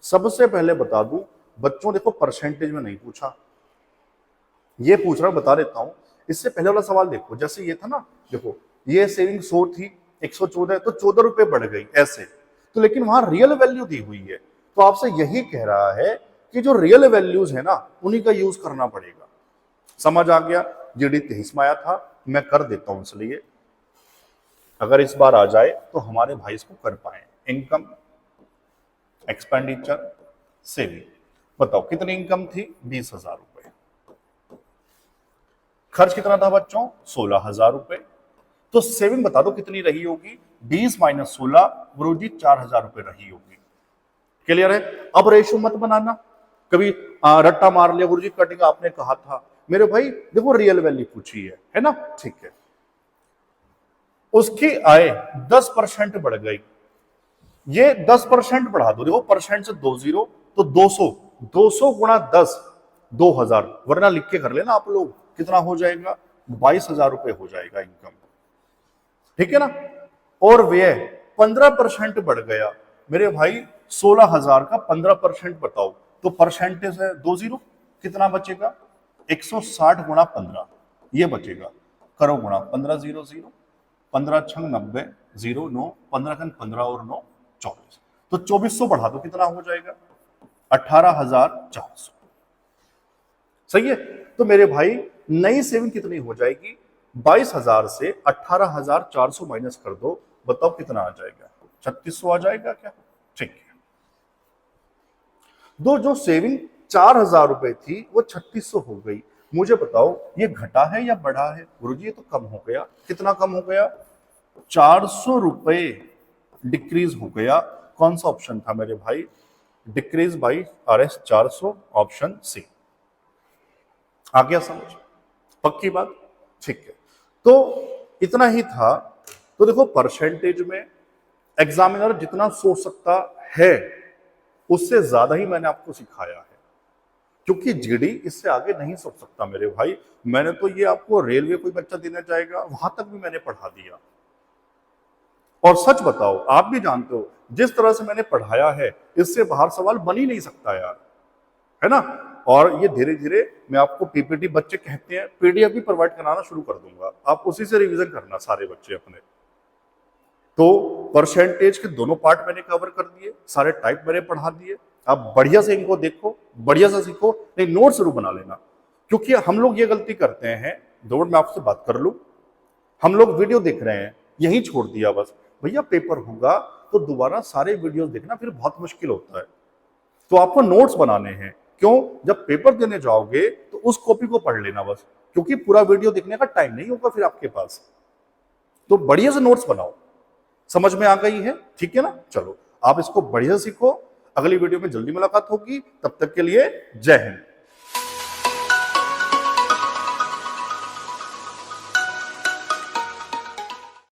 सबसे पहले बता दूं बच्चों, देखो परसेंटेज में नहीं पूछा, ये पूछ रहा, बता देता हूं। इससे पहले वाला सवाल देखो, जैसे ये था ना, देखो ये सेविंग 100 थी, 114 तो 14 रुपए बढ़ गई ऐसे। तो लेकिन वहां रियल वैल्यू दी हुई है, तो आपसे यही कह रहा है कि जो रियल वैल्यूज है ना उन्हीं का यूज करना पड़ेगा। समझ आ गया? जीडी 23 में आया था, मैं कर देता हूं, इसलिए अगर इस बार आ जाए तो हमारे भाई इसको कर पाए। Income, expenditure, saving. बताओ कितनी इनकम थी? 20,000 रुपए। खर्च कितना था बच्चों? 16,000 रुपए। तो सेविंग बता दो कितनी रही होगी? 20 माइनस 16, गुरुजी 4,000 रुपए रही होगी। क्लियर है? अब रेशो मत बनाना, कभी रट्टा मार लिया गुरुजी कटिंग आपने कहा था। मेरे भाई देखो रियल वैल्यू पूछी है ना, ठीक है। उसकी आय 10% बढ़ गई, ये 10% बढ़ा दो, देखो परसेंट से 2 जीरो तो 200 गुणा 10 2000, वरना लिख के कर लेना आप लोग, कितना हो जाएगा 22,000 रुपए हो जाएगा इनकम, ठीक है ना। और व्यय 15% बढ़ गया, मेरे भाई 16,000 का 15% बताओ, तो परसेंटेज है 2 जीरो, कितना बचेगा 160 गुणा 15, ये बचेगा, करो गुणा 15 0 0, 15 छंग 90 0 9, 15 खन 15 और 9 24, तो 2400 बढ़ा दो, कितना हो जाएगा 18,400, सही है। तो मेरे भाई नई सेविंग कितनी हो जाएगी, 22,000 से 18,400 माइनस कर दो, बताओ कितना आ जाएगा, 3600 आ जाएगा क्या, ठीक है। दो जो सेविंग 4,000 रुपए थी वो 3600 हो गई, मुझे बताओ ये घटा है या बढ़ा है, गुरुजी ये तो कम हो गया, कितना कम हो गया 400 रुपए डिक्रीज हो गया। कौन सा ऑप्शन था मेरे भाई, decrease by RS 400, option C. आ गया समझ, पक्की बात, ठीक है। तो इतना ही था। तो देखो परसेंटेज में एग्जामिनर जितना सोच सकता है उससे ज्यादा ही मैंने आपको सिखाया है, क्योंकि जीडी इससे आगे नहीं सोच सकता मेरे भाई। मैंने तो ये आपको रेलवे कोई बच्चा देना चाहेगा वहां तक भी मैंने पढ़ा दिया। और सच बताओ आप भी जानते हो जिस तरह से मैंने पढ़ाया है इससे बाहर सवाल बन ही नहीं सकता यार, है ना। और ये धीरे धीरे मैं आपको पीपीटी, बच्चे कहते हैं पीडीएफ भी प्रोवाइड कराना शुरू कर दूंगा, आप उसी से रिवीजन करना सारे बच्चे अपने। तो परसेंटेज के दोनों पार्ट मैंने कवर कर दिए, सारे टाइप मैंने पढ़ा दिए, आप बढ़िया से इनको देखो, बढ़िया से सीखो, नहीं नोट जरूर बना लेना। क्योंकि हम लोग ये गलती करते हैं, दौड़ में आपसे बात कर लूं, हम लोग वीडियो देख रहे हैं यही छोड़ दिया बस, भैया पेपर होगा तो दोबारा सारे वीडियोस देखना फिर बहुत मुश्किल होता है। तो आपको नोट्स बनाने हैं, क्यों, जब पेपर देने जाओगे तो उस कॉपी को पढ़ लेना बस, क्योंकि पूरा वीडियो देखने का टाइम नहीं होगा फिर आपके पास। तो बढ़िया से नोट्स बनाओ, समझ में आ गई है, ठीक है ना। चलो आप इसको बढ़िया सीखो, अगली वीडियो में जल्दी मुलाकात होगी, तब तक के लिए जय हिंद।